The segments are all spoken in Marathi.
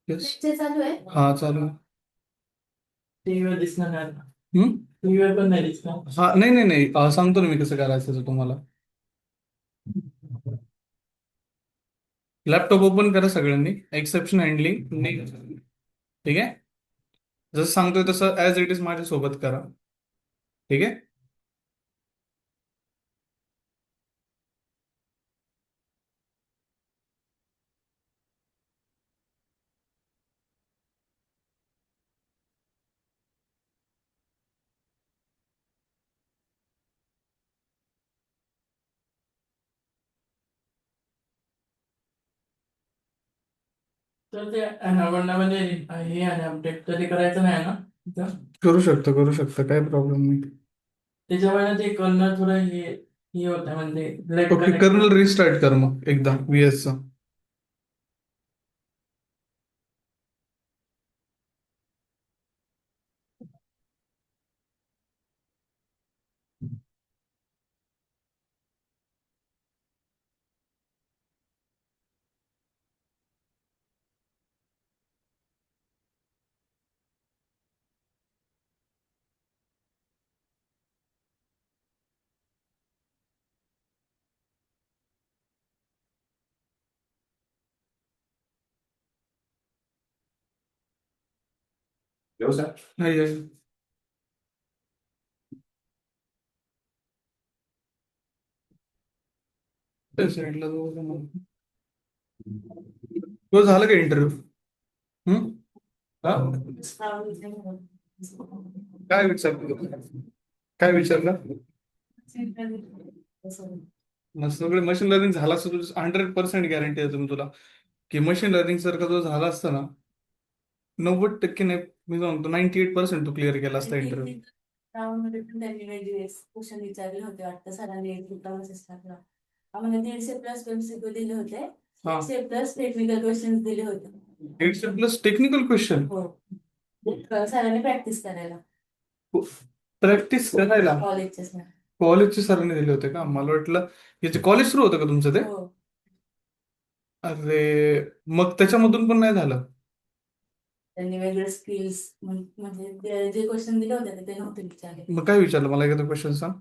येस चालू आहे. हा चालू आहे. टीव्हीवर दिसणार नाही. हम्म? टीव्हीवर पण नाही दिसणार. हा नाही नाही नाही सांगतो ना मी कसं करायचं ते तुम्हाला. लॅपटॉप ओपन करा सगळ्यांनी, एक्सेप्शन हँडलिंग. ठीक आहे, जसं सांगतोय तसं ऍज इट इज माझ्यासोबत करा. ठीक आहे. तर ते म्हणजे हे आहे अपडेट कधी करायचं नाही ना तिथं? करू शकता, काही प्रॉब्लेम नाही. त्याच्यामुळे ते करणं थोडं हे होतं म्हणजे let okay, connect. Kernel restart कर मग एकदा VS चा. व्यवसाय नाही आहे. त्या साईडला जाऊ दे मला. तो झालं का इंटरव्ह्यू? हम्म? हा? काय विचारलं? काय विचारलं? मग सगळे मशीन लर्निंग झाला असतं तुझं 100% गॅरंटी आहे तुम्ही तुला, की मशीन लर्निंग सारखा जो झाला असता ना, 90% नाही, मी सांगतो 98% तू क्लिअर केला असता इंटरव्ह्यू. राऊंडमध्ये पण त्यांनी वेगळे क्वेश्चन विचारले होते वाटतं सरांनी एक ग्रुपला मेसेज टाकला. आम्हाला 150+ MCQ दिले होते. हा, 150+ टेक्निकल क्वेश्चन दिले होते. 150+ टेक्निकल क्वेश्चन. हो. सरांनी प्रॅक्टिस करायला प्रॅक्टिस करायला कॉलेजच्या सर. कॉलेजचे सरांनी दिले होते का? मला वाटलं याचे कॉलेज सुरू होतं का तुमचं ते? हो. अरे, मग त्याच्यामधून पण नाही झालं. त्यांनी वेगळे स्किल्स म्हणजे जे क्वेश्चन दिले होते ते नव्हते विचारले. मग काय विचारलं मला एखादं क्वेश्चन सांग.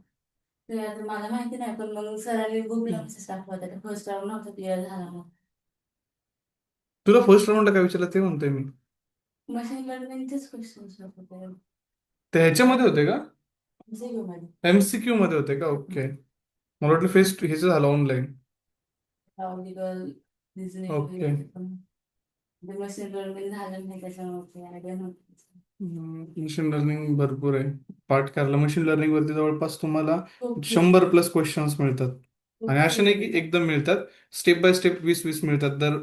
ते आता मला माहिती नाही, पण मग सरांनी ग्रुपला मेसेज टाकला होता. फर्स्ट राऊंड नव्हता क्लिअर झाला मग. तुला फर्स्ट राऊंडला काय विचारलं ते म्हणतोय मी. मशीन लर्निंगचेच क्वेश्चन होते ते ह्याच्यामध्ये होते का? MCQ मध्ये. MCQ मध्ये होते का? ओके, मला वाटलं फेस टू ह्याचं झालं ऑनलाईन. Logical reasoning okay. वगैरे पण म्हणजे मशीन लर्निंग झालं नाही त्याच्यामुळे आयडिया नव्हती. मशीन लर्निंग भरपूर आहे. पाठ करायला मशीन लर्निंग वरती जवळपास तुम्हाला खूप 100+ क्वेश्चन्स मिळतात. आणि खूप असे नाही की एकदम मिळतात, स्टेप बाय स्टेप 20-20 मिळतात दर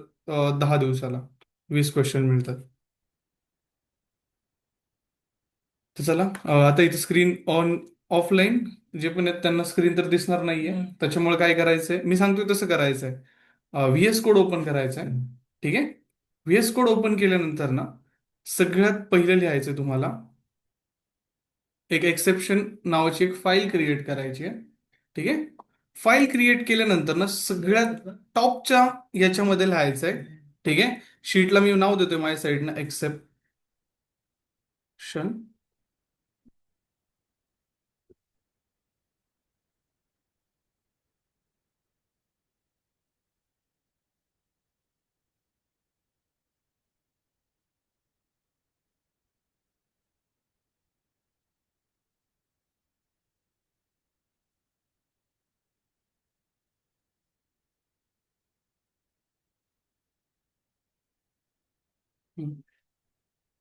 10 दिवसाला 20 क्वेश्चन मिळतात. तर चला, आता इथे स्क्रीन ऑन, ऑफलाईन जे पण आहेत त्यांना स्क्रीन तर दिसणार नाहीये. त्याच्यामुळे काय करायचंय मी सांगतोय तसं करायचंय. VS कोड ओपन करायचा आहे. ठीक आहे. VS कोड ओपन केल्यानंतर ना, सगळ्यात पहिले लिहायचंय तुम्हाला, एक एक्सेप्शन नावाची एक फाईल क्रिएट करायची आहे. ठीक आहे. फाईल क्रिएट केल्यानंतर ना सगळ्यात टॉपच्या याच्यामध्ये लिहायचंय. ठीक आहे. शीटला मी नाव देतोय माझ्या साईडनं, एक्सेप्शन.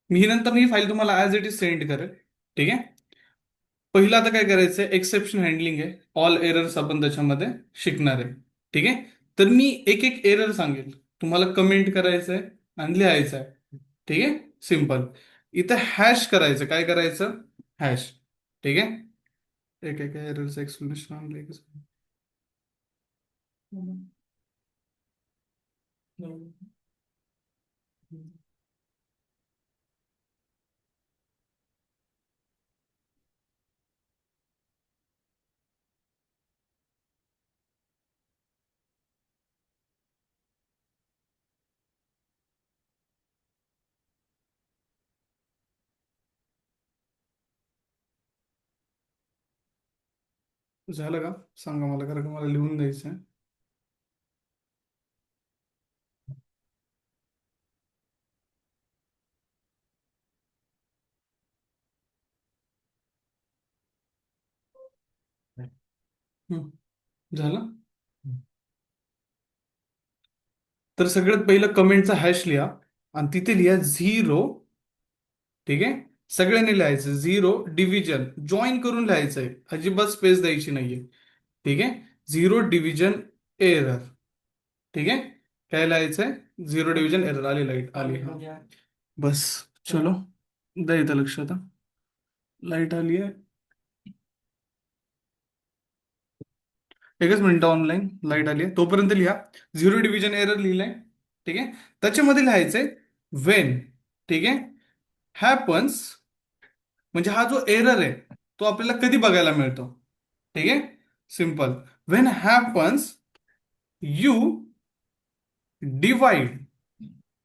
मी नंतर ही फाईल तुम्हाला ऍज इट इज सेंड करेल. ठीक आहे. पहिलं आता काय करायचंय, एक्सेप्शन हँडलिंग आहे. ऑल एरर्स आपण त्याच्यामध्ये शिकणार आहे. ठीक आहे. तर मी एक एक एरर सांगेल, तुम्हाला कमेंट करायचंय आणि लिहायचं आहे. ठीक आहे. सिम्पल. इथं हॅश करायचं, काय करायचं, हॅश. ठीक आहे. एक एक एररचं एक्सप्लेनेशन आणलंय कसं. झालं का सांगा मला, कारण का मला लिहून द्यायचं आहे. हम्म, झालं. तर सगळ्यात पहिलं कमेंटचा हॅश लिहा आणि तिथे लिहा 0. ठीक आहे, सगळ्यांनी लिहायचं 0 डिव्हिजन जॉईन करून लिहायचंय, अजिबात स्पेस द्यायची नाहीये. ठीक आहे, 0 डिव्हिजन एरर. ठीक आहे, काय लिहायचंय? 0 डिव्हिजन एरर. आली लाईट आली, हा. बस, चलो, द्या इथं लक्ष आता. लाईट आली आहे. एकच मिनिट, ऑनलाईन लाईट आली आहे तोपर्यंत लिहा. 0 डिव्हिजन एरर लिहिलंय. ठीक आहे, त्याच्यामध्ये लिहायचंय वेन. ठीक आहे, हॅपन्स, म्हणजे हा जो एरर आहे तो आपल्याला कधी बघायला मिळतो. ठीक आहे, simple. When happens you divide,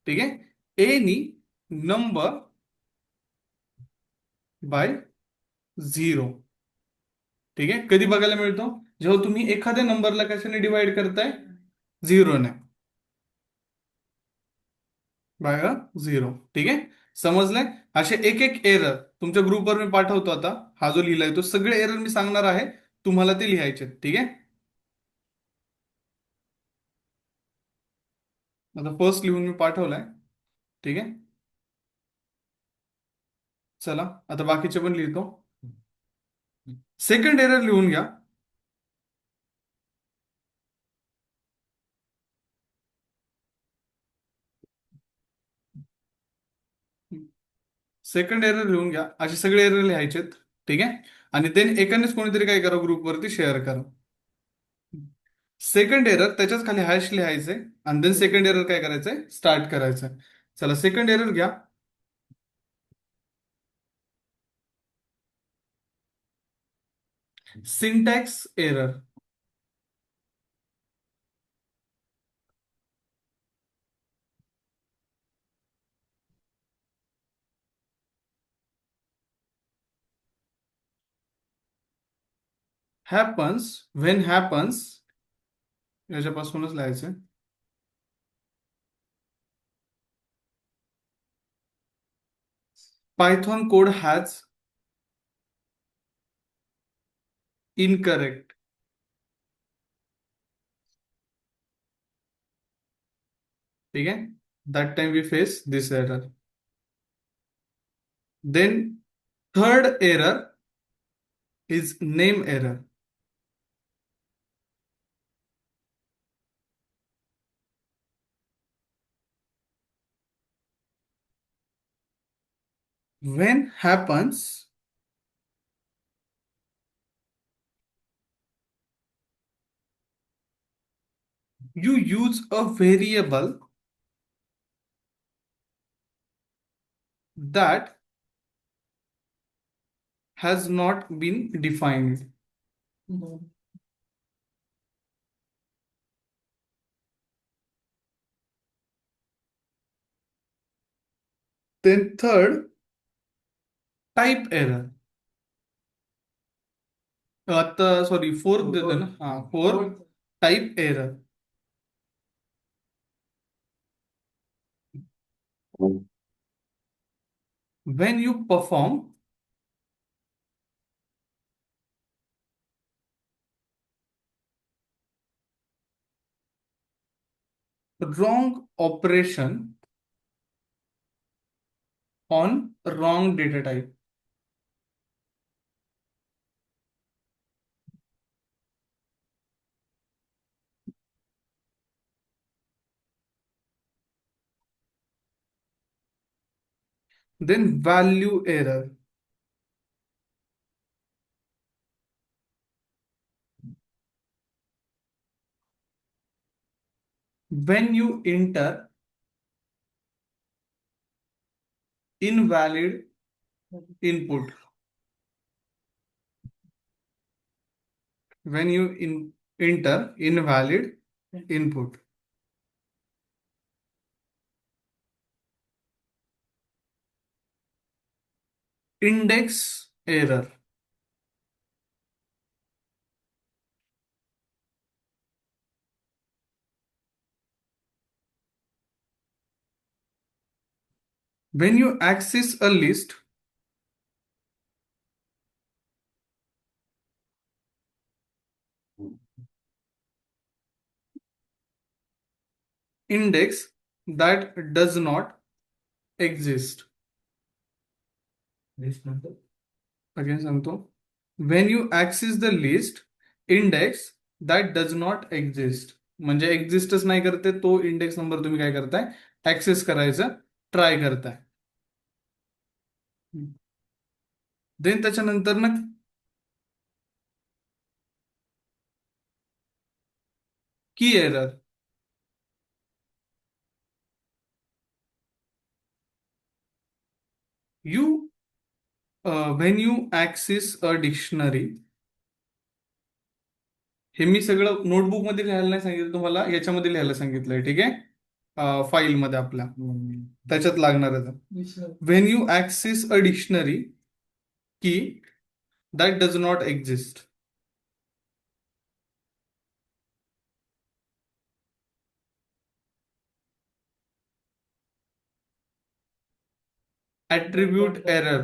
ठीक आहे, एनी नंबर बाय 0. ठीक आहे, कधी बघायला मिळतो? जेव्हा तुम्ही एखाद्या नंबरला कशाने डिवाइड करताय? 0ने, बाय 0. ठीक आहे, समजलंय? असे एक एक एरर तुमच्या ग्रुपवर मी पाठवतो आता. हा जो लिहिलाय तो सगळे एरर मी सांगणार आहे, तुम्हाला ते लिहायचे. ठीक आहे, आता फर्स्ट लिहून मी पाठवलाय. ठीक आहे, चला आता बाकीचे पण लिहितो. सेकंड एरर लिहून घ्या. सेकंड एरर लिहून घ्या, असे सगळे एरर लिहायचेत. ठीक आहे, आणि देन एकानेच कोणीतरी काय करा, ग्रुपवरती शेअर करा. सेकंड एरर त्याच्याच खाली हॅश लिहायचंय आणि देन सेकंड एरर काय करायचंय? स्टार्ट करायचंय. चला सेकंड एरर घ्या. Syntax error. Happens, when happens, याच्यापासूनच लिहायचंय. Python code has incorrect. ठीक आहे, that time we face this error. Then third error is name error. When happens you use a variable that has not been defined. Then third, type error. आता सॉरी फोर्थ देतो ना, हा fourth, type error. When you perform wrong operation on wrong data type. Then value error. When you enter invalid input. When you enter invalid input. Index error. When you access a list, index that does not exist. Again सांगतो. When you access the list, index that does not exist. म्हणजे एक्झिस्टच नाही करते तो इंडेक्स नंबर तुम्ही काय करताय, ऍक्सेस करायचा ट्राय करताय. देन त्याच्यानंतर ना की error. You when you access a dictionary, हे मी सगळं नोटबुक मध्ये लिहायला नाही सांगितलं तुम्हाला, याच्यामध्ये लिहायला सांगितलंय. ठीक आहे, फाईल मध्ये आपल्या त्याच्यात लागणार आहे. When you access a dictionary key that does not exist. Attribute error.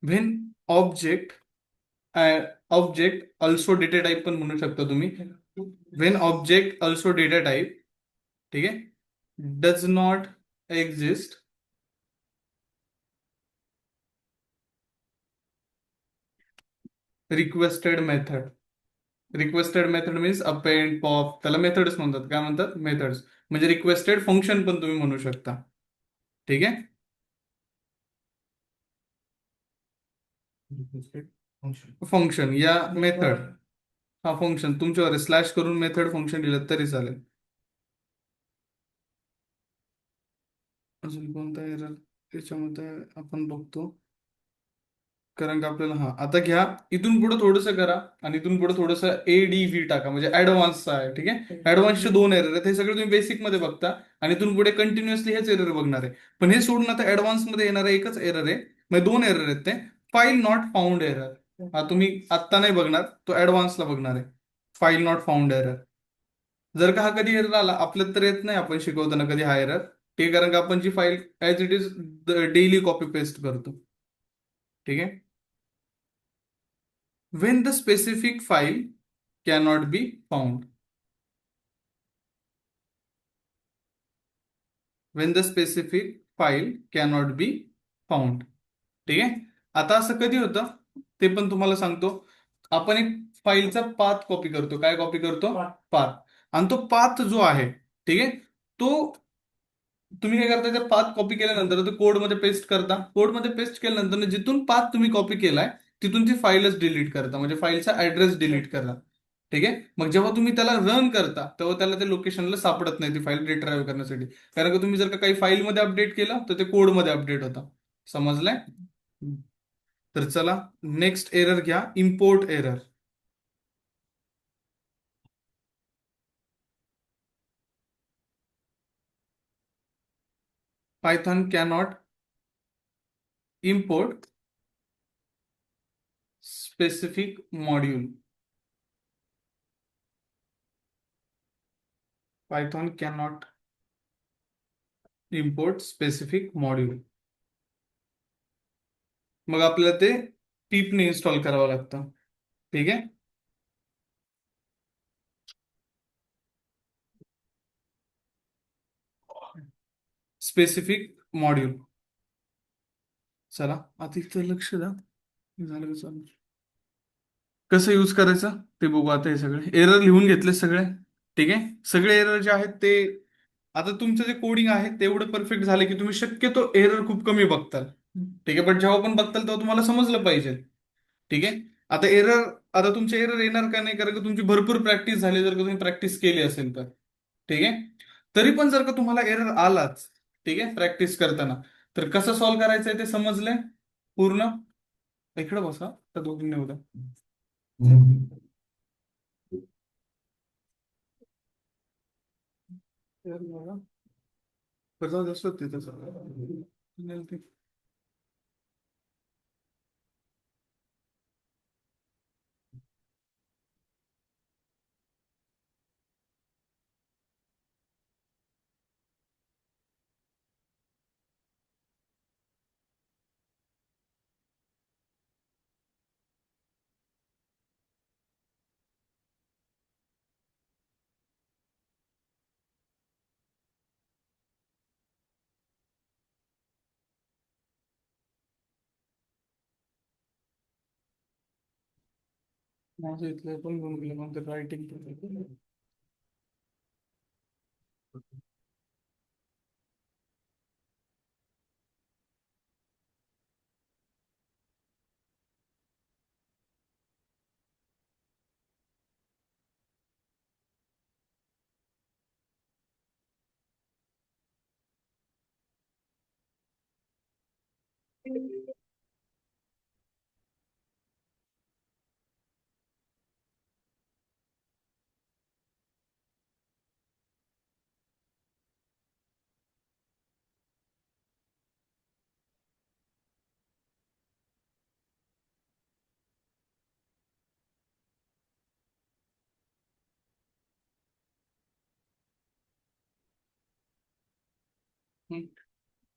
When object also data type पण म्हणू शकता तुम्ही. When object also data type, ठीक आहे, does not exist, requested method. Requested method means append, pop, त्याला मेथड्स म्हणतात. काय म्हणतात, मेथड्स. म्हणजे रिक्वेस्टेड फंक्शन पण तुम्ही म्हणू शकता. ठीक आहे, फंक्शन या मेथड. हा फंक्शन तुमच्यावर स्लॅश करून मेथड फंक्शन दिलं तरी चालेल. अजून कोणता एरर त्याच्यामध्ये आपण बघतो, कारण का आपल्याला, हा आता घ्या इथून पुढे थोडंसं करा आणि इथून पुढे थोडंसं ADV टाका, म्हणजे ऍडव्हान्सचा आहे. ठीक आहे, ऍडव्हान्सचे 2 एरर आहेत, हे सगळे तुम्ही बेसिक मध्ये बघता आणि इथून पुढे कंटिन्युअसली हेच एरर बघणार आहे. पण हे सोडून आता ऍडव्हान्स मध्ये येणार एकच एरर आहे, म्हणजे 2 एरर आहेत ते. File not found error. हा तुम्ही आत्ता नाही बघणार, तो ऍडव्हान्सला बघणार आहे. File not found error. जर का हा कधी एरर आला, आपल्याला तर येत नाही, आपण शिकवताना कधी हा एरर. ठीक आहे, कारण का आपण जी file as it is daily copy paste करतो. ठीक आहे, when the specific file cannot be found. When the specific file cannot be found. ठीक आहे, आता असं कधी होतं ते पण तुम्हाला सांगतो. आपण एक फाईलचा पाथ कॉपी करतो. काय कॉपी करतो, पाथ. आणि तो पाथ जो आहे, ठीक आहे, तो तुम्ही काय करता, पाथ कॉपी केल्यानंतर तो कोडमध्ये पेस्ट करता. कोडमध्ये पेस्ट केल्यानंतर जिथून पाथ तुम्ही कॉपी केलाय तिथून ती फाईलच डिलीट करता, म्हणजे फाईलचा ऍड्रेस डिलीट करा. ठीक आहे, मग जेव्हा तुम्ही त्याला रन करता तेव्हा त्याला ते लोकेशनला सापडत नाही ती फाईल रिट्राईव्ह करण्यासाठी. कारण का तुम्ही जर का काही फाईलमध्ये अपडेट केलं तर ते कोडमध्ये अपडेट होतं. समजलंय? तर चला नेक्स्ट एरर घ्या, import error. Python cannot import specific module. Python cannot import specific module. मग आपल्याला ते पीपने इन्स्टॉल करावं लागतं. ठीक आहे, स्पेसिफिक मॉड्यूल. चला आता इथं लक्ष द्या. झालं का चालू? कसं यूज करायचं ते बघू आता. हे सगळे एरर लिहून घेतले सगळे. ठीक आहे, सगळे एरर जे आहेत ते आता तुमचं जे कोडिंग आहे तेवढं परफेक्ट झालं की तुम्ही शक्यतो एरर खूप कमी बघताल. ठीक आहे, पण जेव्हा पण बघताल तेव्हा तुम्हाला समजलं पाहिजे. ठीक आहे, आता एरर, आता तुमचे एरर येणार का नाही, कारण की तुमची भरपूर प्रॅक्टिस झाली, जर का तुम्ही प्रॅक्टिस केली असेल तर. ठीक आहे, तरी पण जर का तुम्हाला एरर आलाच, ठीक आहे, प्रॅक्टिस करताना, तर कसं सॉल्व्ह करायचंय ते समजलंय पूर्ण. इकडे बसा त्या दोघींनी होता. जाऊ असतो तिथं. माझं इथलं पण घेऊन गेलं मग रायटिंग.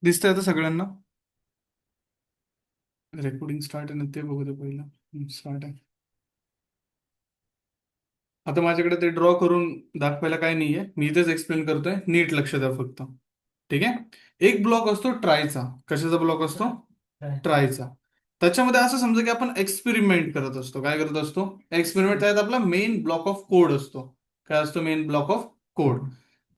दिसतंय आता सगळ्यांना? रेकॉर्डिंग स्टार्ट आहे ना ते बघू दे पहिलं. स्टार्ट आहे. आता माझ्याकडे ते ड्रॉ करून दाखवायला काय नाहीये, मी इथेच एक्सप्लेन करतोय, नीट लक्ष द्या फक्त. ठीक आहे. एक ब्लॉक असतो ट्रायचा. कशाचा ब्लॉक असतो? ट्रायचा. त्याच्यामध्ये असं समजा की आपण एक्सपेरिमेंट करत असतो. काय करत असतो? एक्सपेरिमेंट. त्यात आपला मेन ब्लॉक ऑफ कोड असतो. काय असतो मेन ब्लॉक ऑफ कोड?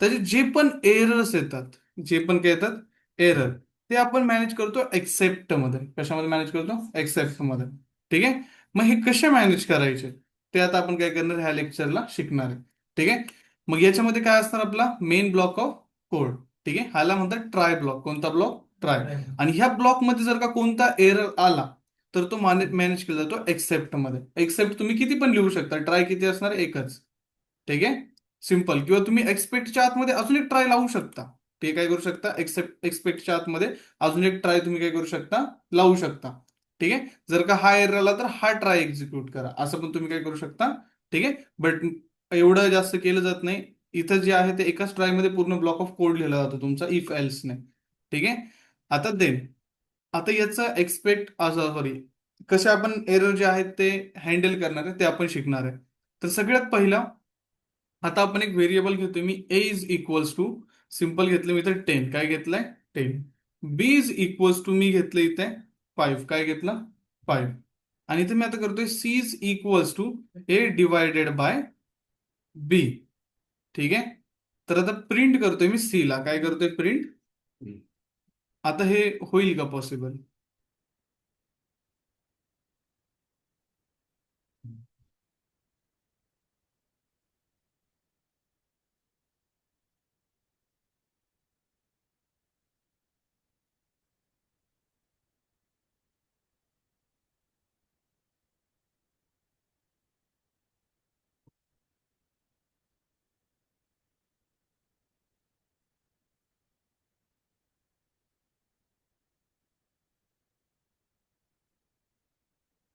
त्याचे जे पण एरर्स येतात, जे पण काय येतात एरर, ते आपण मॅनेज करतो एक्सेप्ट मध्ये. कशामध्ये मॅनेज करतो? एक्सेप्ट मध्ये. ठीक आहे. मग हे कसे मॅनेज करायचे ते आता आपण काय करणार ह्या लेक्चरला शिकणार आहे. ठीक आहे. मग याच्यामध्ये काय असणार आपला मेन ब्लॉक ऑफ कोड. ठीक आहे. ह्याला म्हणतात ट्राय ब्लॉक. कोणता ब्लॉक? ट्राय. आणि ह्या ब्लॉक मध्ये जर का कोणता एरर आला तर तो मॅनेज केला जातो एक्सेप्ट मध्ये. एक्सेप्ट तुम्ही किती पण लिहू शकता, ट्राय किती असणार? एकच. ठीक आहे. सिंपल. किंवा तुम्ही एक्सपेक्टच्या आतमध्ये अजून एक ट्राय लावू शकता. ते काय करू शकता? एक्सपेक्टच्या आतमध्ये अजून एक ट्राय तुम्ही काय करू शकता? लावू शकता. ठीक आहे. जर का हा एरर आला तर हा ट्राय एक्झिक्यूट करा, असं पण तुम्ही काय करू शकता. ठीक आहे. बट एवढं जास्त केलं जात नाही. इथं जे आहे ते एकाच ट्राय मध्ये पूर्ण ब्लॉक ऑफ कोड लिहिला जातो तुमचा इफ एल्स ने. ठीक आहे. आता आता याचं सॉरी, कसे आपण एरर जे आहेत ते हँडल करणार आहे ते आपण शिकणार आहे. तर सगळ्यात पहिला आता आपण एक व्हेरिएबल घेतोय. मी ए इज इक्वल्स टू, सिंपल घेतलं मी तर 10. काय घेतलंय? 10. बी इज इक्वल्स टू मी घेतलं इथे 5. काय घेतलं? 5. आणि इथे मी आता करतोय C is equals to A divided by B. ठीक आहे. तर आता प्रिंट करतोय मी सी ला. काय करतोय? प्रिंट. आता हे होईल का पॉसिबल?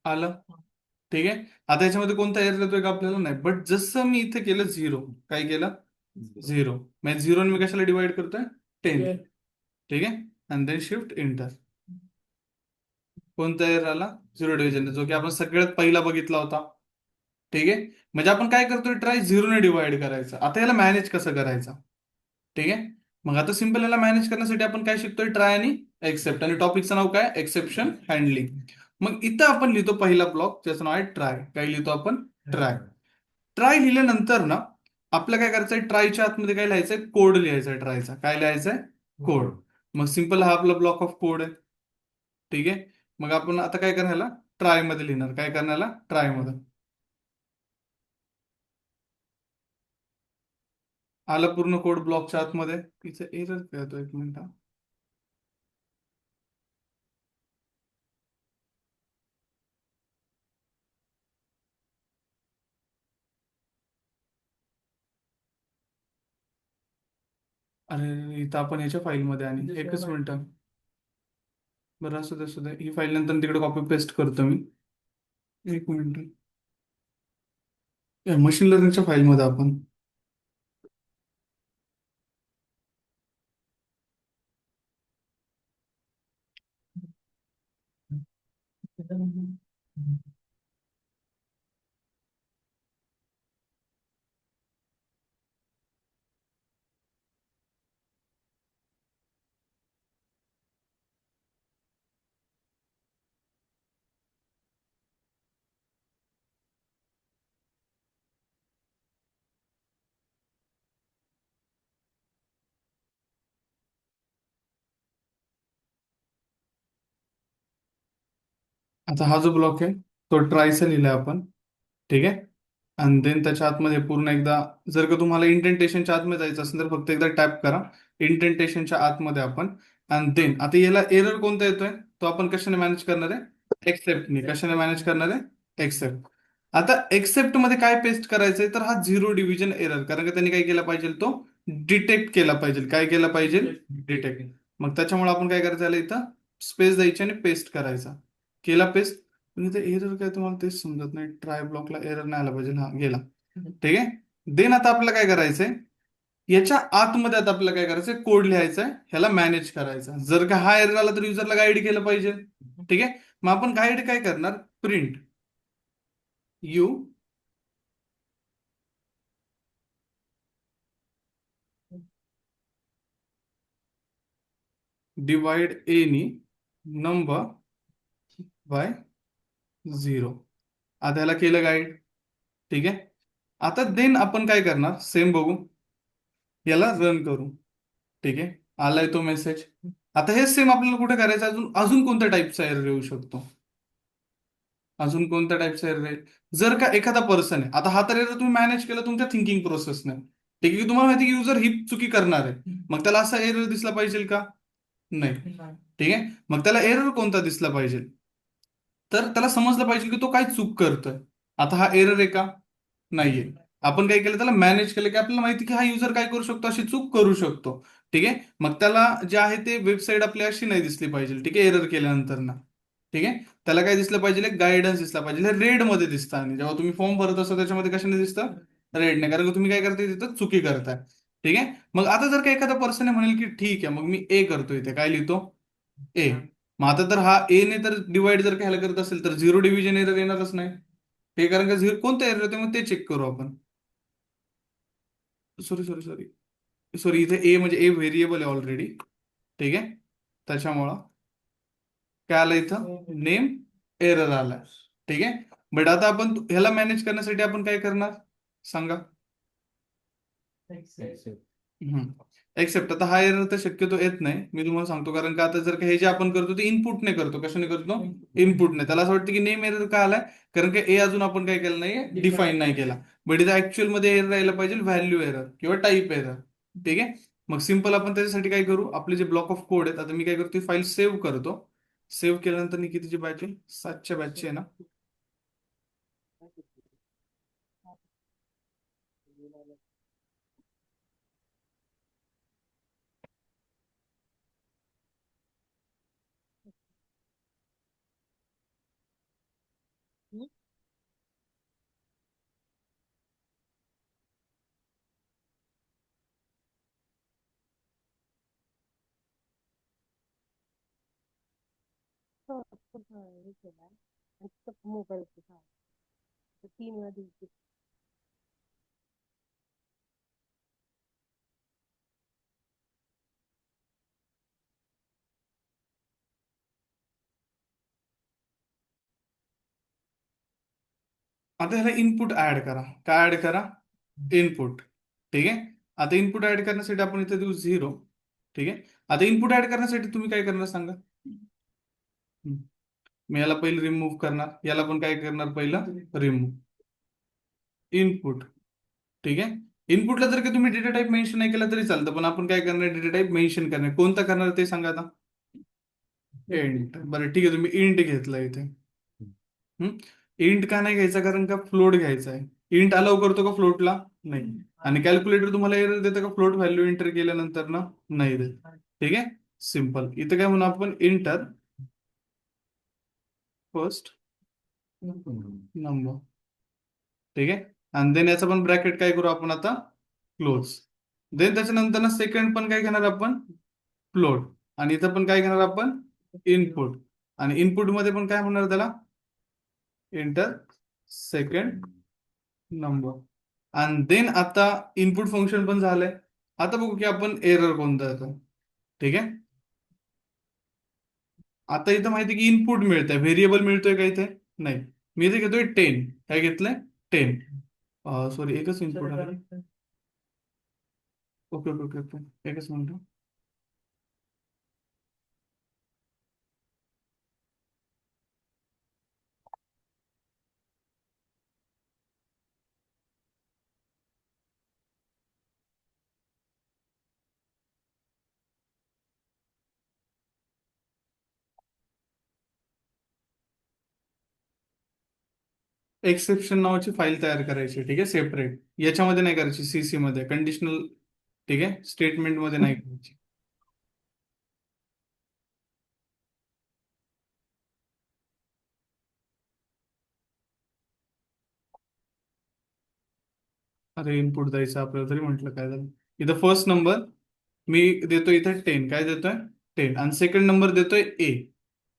आलं. ठीक आहे. आता याच्यामध्ये कोणता एरर येतोय का आपल्याला? नाही. बट जसं मी इथे केलं 0. काय केलं? 0. म्हणजे 0 मी कशाला डिवाइड करतोय? 10. ठीक आहे. आणि देन शिफ्ट इंटर. कोणता एरर आला? 0 डिव्हिजन, जो की आपण सगळ्यात पहिला बघितला होता. ठीक आहे. म्हणजे आपण काय करतोय? ट्राय 0 ने डिवाइड करायचा. आता याला मॅनेज कसं करायचं? ठीक आहे. मग आता सिंपल याला मॅनेज करण्यासाठी आपण काय शिकतोय? ट्राय आणि एक्सेप्ट. आणि टॉपिकचं नाव काय? Exception handling. मग इथं आपण लिहितो पहिला ब्लॉक, ज्याचं नाव आहे ट्राय. काय लिहितो आपण? ट्राय. ट्राय लिहिल्यानंतर ना आपलं काय करायचंय? ट्रायच्या आतमध्ये काय लिहायचंय? कोड लिहायचा ट्रायचा. काय लिहायचंय? कोड. मग सिंपल हा आपला ब्लॉक ऑफ कोड आहे. ठीक आहे. मग आपण आता काय करण्याला? ट्राय मध्ये लिहिणार. काय करण्याला? ट्राय मध्ये. आलं पूर्ण कोड ब्लॉकच्या आतमध्ये. तिचं एरर काय होतो? एक मिनिट. अरे इथं आपण ह्याच्या फाईलमध्ये आणि एकच मिनिट. बरं असू दे ही फाईल नंतर तिकडे कॉपी पेस्ट करतो मी. एक मिनिट. मशीन लर्निंगच्या फाईलमध्ये आपण आता हा जो ब्लॉक आहे तो ट्रायचा लिहिलाय आपण. ठीक आहे. आणि देन त्याच्या आतमध्ये पूर्ण एकदा, जर का तुम्हाला इंटेंटेशनच्या आतमध्ये जायचं असेल तर फक्त एकदा टॅप करा इंटेंटेशनच्या आतमध्ये आपण. आणि देन आता याला एरर कोणता येतोय तो आपण कशाने मॅनेज करणार आहे? एक्सेप्टने. कशाने मॅनेज करणार आहे? एक्सेप्ट. आता एक्सेप्ट मध्ये काय पेस्ट करायचंय तर हा झिरो डिव्हिजन एरर, कारण का त्यांनी काय केला पाहिजे तो डिटेक्ट केला पाहिजे. काय केला पाहिजे? डिटेक्ट. मग त्याच्यामुळे आपण काय करायचं, याला इथं स्पेस द्यायची आणि पेस्ट करायचा. केला पेस्ट. पण इथे एरर काय तुम्हाला तेच समजत नाही. ट्राय ब्लॉकला एरर नाही आला पाहिजे. हा गेला. ठीक आहे. देन आता आपल्याला काय करायचंय, याच्या आतमध्ये आता आपल्याला काय करायचंय, कोड लिहायचा आहे, ह्याला मॅनेज करायचा. जर का हा एरर आला तर युजरला गाईड केलं पाहिजे. ठीक आहे. मग आपण गाईड काय करणार, print you divide any number by 0. आता ह्याला केलं गाईड. ठीक आहे. आता देन आपण काय करणार, सेम बघू, याला रन करू. ठीक आहे. आलाय तो मेसेज. आता हे सेम आपल्याला कुठे करायचं, अजून अजून कोणत्या टाईपचा एरर येऊ शकतो, अजून कोणत्या टाईपचा एरर येईल. जर का एखादा पर्सन आहे, आता हा तर एरर तुम्ही मॅनेज केला तुमच्या थिंकिंग प्रोसेसने. ठीक आहे. की तुम्हाला माहिती की युजर ही चुकी करणार आहे, मग त्याला असा एरर दिसला पाहिजे का? नाही. ठीक आहे. मग त्याला एरर कोणता दिसला पाहिजे, तर त्याला समजलं पाहिजे की तो काय चूक करतोय. आता हा एरर आहे का? नाहीये. आपण काय केलं, त्याला मॅनेज केलं की आपल्याला माहिती की हा युजर काय करू शकतो, अशी चूक करू शकतो. ठीक आहे. मग त्याला जे आहे ते वेबसाईट आपली अशी नाही दिसली पाहिजे. ठीक आहे. एरर केल्यानंतर ना. ठीक आहे. त्याला काय दिसलं पाहिजे, एक गायडन्स दिसला पाहिजे. हे रेड मध्ये दिसतं, आणि जेव्हा तुम्ही फॉर्म भरत असता त्याच्यामध्ये कशाने दिसतं? रेडने. कारण की तुम्ही काय करताय, तिथं चुकी करताय. ठीक आहे. मग आता जर का एखादा पर्सन म्हणेल की ठीक आहे, मग मी ए करतो, इथे काय लिहितो? ए. मग आता तर हा ए ने तर डिवाइड जर ह्याला करत असेल तर झिरो डिव्हिजन एरर येणारच नाही. ते कारण का झिरो कोणतं एरर होते, मग ते चेक करू आपण. सॉरी सॉरी सॉरी सॉरी, इथे ए म्हणजे ए व्हेरिएबल आहे ऑलरेडी. ठीक आहे. त्याच्यामुळं काय आलं इथं, नेम एरर आलाय. ठीक आहे. बट आता आपण ह्याला मॅनेज करण्यासाठी आपण काय करणार सांगा. एक्सेप्ट. आता हा एरर तर शक्यतो येत नाही, मी तुम्हाला सांगतो. कारण का आता जर का हे जे आपण करतो ते इनपुटने करतो. कशाने करतो? इनपुटने. त्याला असं वाटतं की नेम एरर का आलाय, कारण का ए अजून आपण काय केलं नाही, डिफाईन नाही केला. बट इथं ऍक्च्युअल मध्ये एरर राहिला पाहिजे व्हॅल्यू एरर किंवा टाईप एरर. ठीक आहे. मग सिंपल आपण त्याच्यासाठी काय करू, आपले जे ब्लॉक ऑफ कोड आहेत, आता मी काय करतो, फाईल सेव्ह करतो. सेव्ह केल्यानंतर कितीची बॅच आहे, 7च्या बॅचची आहे ना. आता ह्याला इनपुट ऍड करा. काय ऍड करा? इनपुट. ठीक आहे. आता इनपुट ऍड करण्यासाठी आपण इथे देऊ 0. ठीक आहे. आता इनपुट ऍड करण्यासाठी तुम्ही काय करणार सांगा. हम्म. मी याला पहिलं रिमूव्ह करणार, याला पण काय करणार, पहिलं रिमूव्ह. इनपुट. ठीक आहे. इनपुटला जर का तुम्ही डेटा टाईप मेन्शन नाही केला तरी चालतं, पण आपण काय करणार, डेटा टाईप मेन्शन करणार. कोणता करणार ते सांगा आता. इंट. बरं ठीक आहे, तुम्ही इंट घेतला इथे. इंट का नाही घ्यायचा, कारण का फ्लोट घ्यायचा आहे. इंट अलाउ करतो का फ्लोटला? नाही. आणि कॅल्क्युलेटर तुम्हाला एरर देतं का फ्लोट व्हॅल्यू एंटर केल्यानंतर ना? नाही देत. ठीक आहे, सिम्पल. इथं काय म्हणू आपण, एंटर फर्स्ट नंबर. ठीक आहे, आणि देन याचं पण ब्रॅकेट काय करू आपण आता, क्लोज. देन त्याच्यानंतर ना सेकंड पण काय घेणार आपण, फ्लोट. आणि इथं पण काय घेणार आपण, इनपुट. आणि इनपुट मध्ये पण काय म्हणणार त्याला, एंटर सेकंड नंबर. आणि देन आता इनपुट फंक्शन पण झालंय. आता बघू की आपण एरर कोणता येतो. ठीक आहे, आता इथं माहिती की इनपुट मिळतंय, व्हेरिएबल मिळतोय का इथे, नाही. मी इथे घेतोय 10. काय घेतलंय, 10. सॉरी, एकच इनपुट आहे. ओके ओके ओके ओके, एकच मिनिट. एक्सेप्शन नावाची फाईल तयार करायची. ठीक आहे, सेपरेट. याच्यामध्ये नाही करायची, सीसी मध्ये, कंडिशनल. ठीक आहे, स्टेटमेंट मध्ये नाही करायची. अरे इनपुट द्यायचं आपल्याला, तरी म्हटलं काय झालं. इथं फर्स्ट नंबर मी देतोय, इथं 10. काय देतोय, 10. आणि सेकंड नंबर देतोय ए.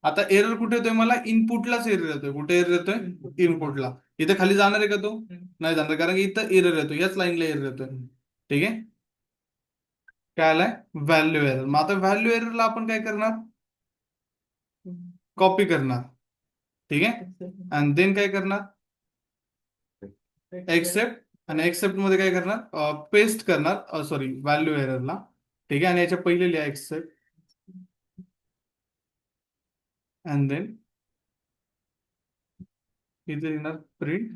आता एरर कुठे येतोय, मला इनपुटलाच एरर येतोय. कुठे एरर येतोय, इनपुटला. इथं खाली जाणार आहे का तो, नाही जाणार, कारण की इथं एरर येतो, याच लाईनला एरर येतोय. ठीक आहे, काय आलाय, व्हॅल्यू एरर. मग आता व्हॅल्यू एररला आपण काय करणार, कॉपी करणार. ठीक आहे, आणि देन काय करणार, एक्सेप्ट. आणि एक्सेप्ट मध्ये काय करणार, पेस्ट करणार, सॉरी, व्हॅल्यू एररला. ठीक आहे, आणि याच्या पहिले लिहा एक्सेप्ट, अँड देन इथे येणार प्रिंट.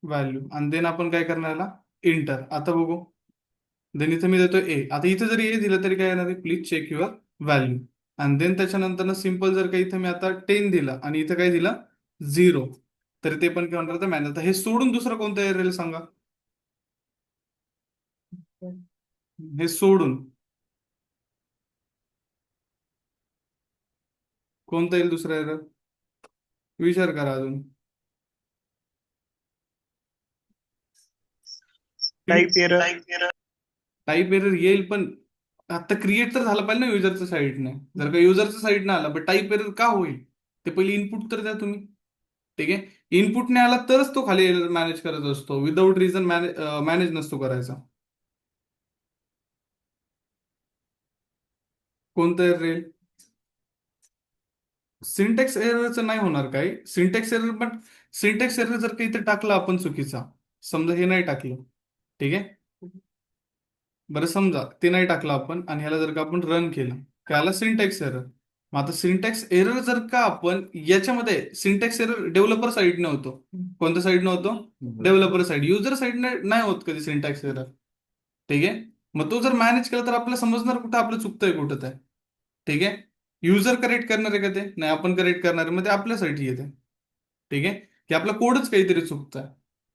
व्हॅल्यू. आणि देन आपण काय करणार याला, इंटर. आता बघू, देन इथं मी देतो ए. आता इथं जरी ए दिलं तरी काय येणार आहे, प्लीज चेक युअर व्हॅल्यू. आणि देन त्याच्यानंतर सिंपल, जर का इथं मी आता 10 दिलं आणि इथं काय दिलं, 0, तर ते पण काय म्हणतात मॅनेज. हे सोडून दुसरं कोणतं एरर सांगा, हे सोडून कोणतं येईल दुसरं एरर, विचार करा अजून. Type error. टाईप एरर येईल, पण आता क्रिएट तर झालं पाहिजे ना युजरच्या साईडने. जर का युजरच्या साईडने आला, पण टाईप एरर का होईल, ते पहिले इनपुट तर द्या तुम्ही. ठीक आहे, इनपुटने आला तरच तो खाली एरर मॅनेज करत असतो, विदाऊट रिझन मॅनेज नसतो करायचा. कोणतं एरर येईल, सिंटेक्स एररचं नाही होणार काही. सिंटेक्स एरर, पण सिंटेक्स एरर जर का इथे टाकला आपण चुकीचा, समजा हे नाही टाकलं. ठीक आहे, बरं समजा ते नाही टाकलं आपण, आणि ह्याला जर का आपण रन केलं, काय आला, सिंटॅक्स एरर. मग आता सिंटॅक्स एरर जर का आपण याच्यामध्ये, सिंटॅक्स एरर डेव्हलपर साईडने होतो. कोणत्या साईडने होतो, डेव्हलपर साईड. युजर साईडने नाही होत कधी सिंटॅक्स एरर. ठीक आहे, मग तो जर मॅनेज केला तर आपल्याला समजणार कुठं आपलं चुकतंय, कुठं ते. ठीक आहे, युजर करेक्ट करणार आहे का ते, नाही, आपण करेक्ट करणार आहे, मग ते आपल्यासाठी येते. ठीक आहे, की आपला कोडच काहीतरी चुकतंय.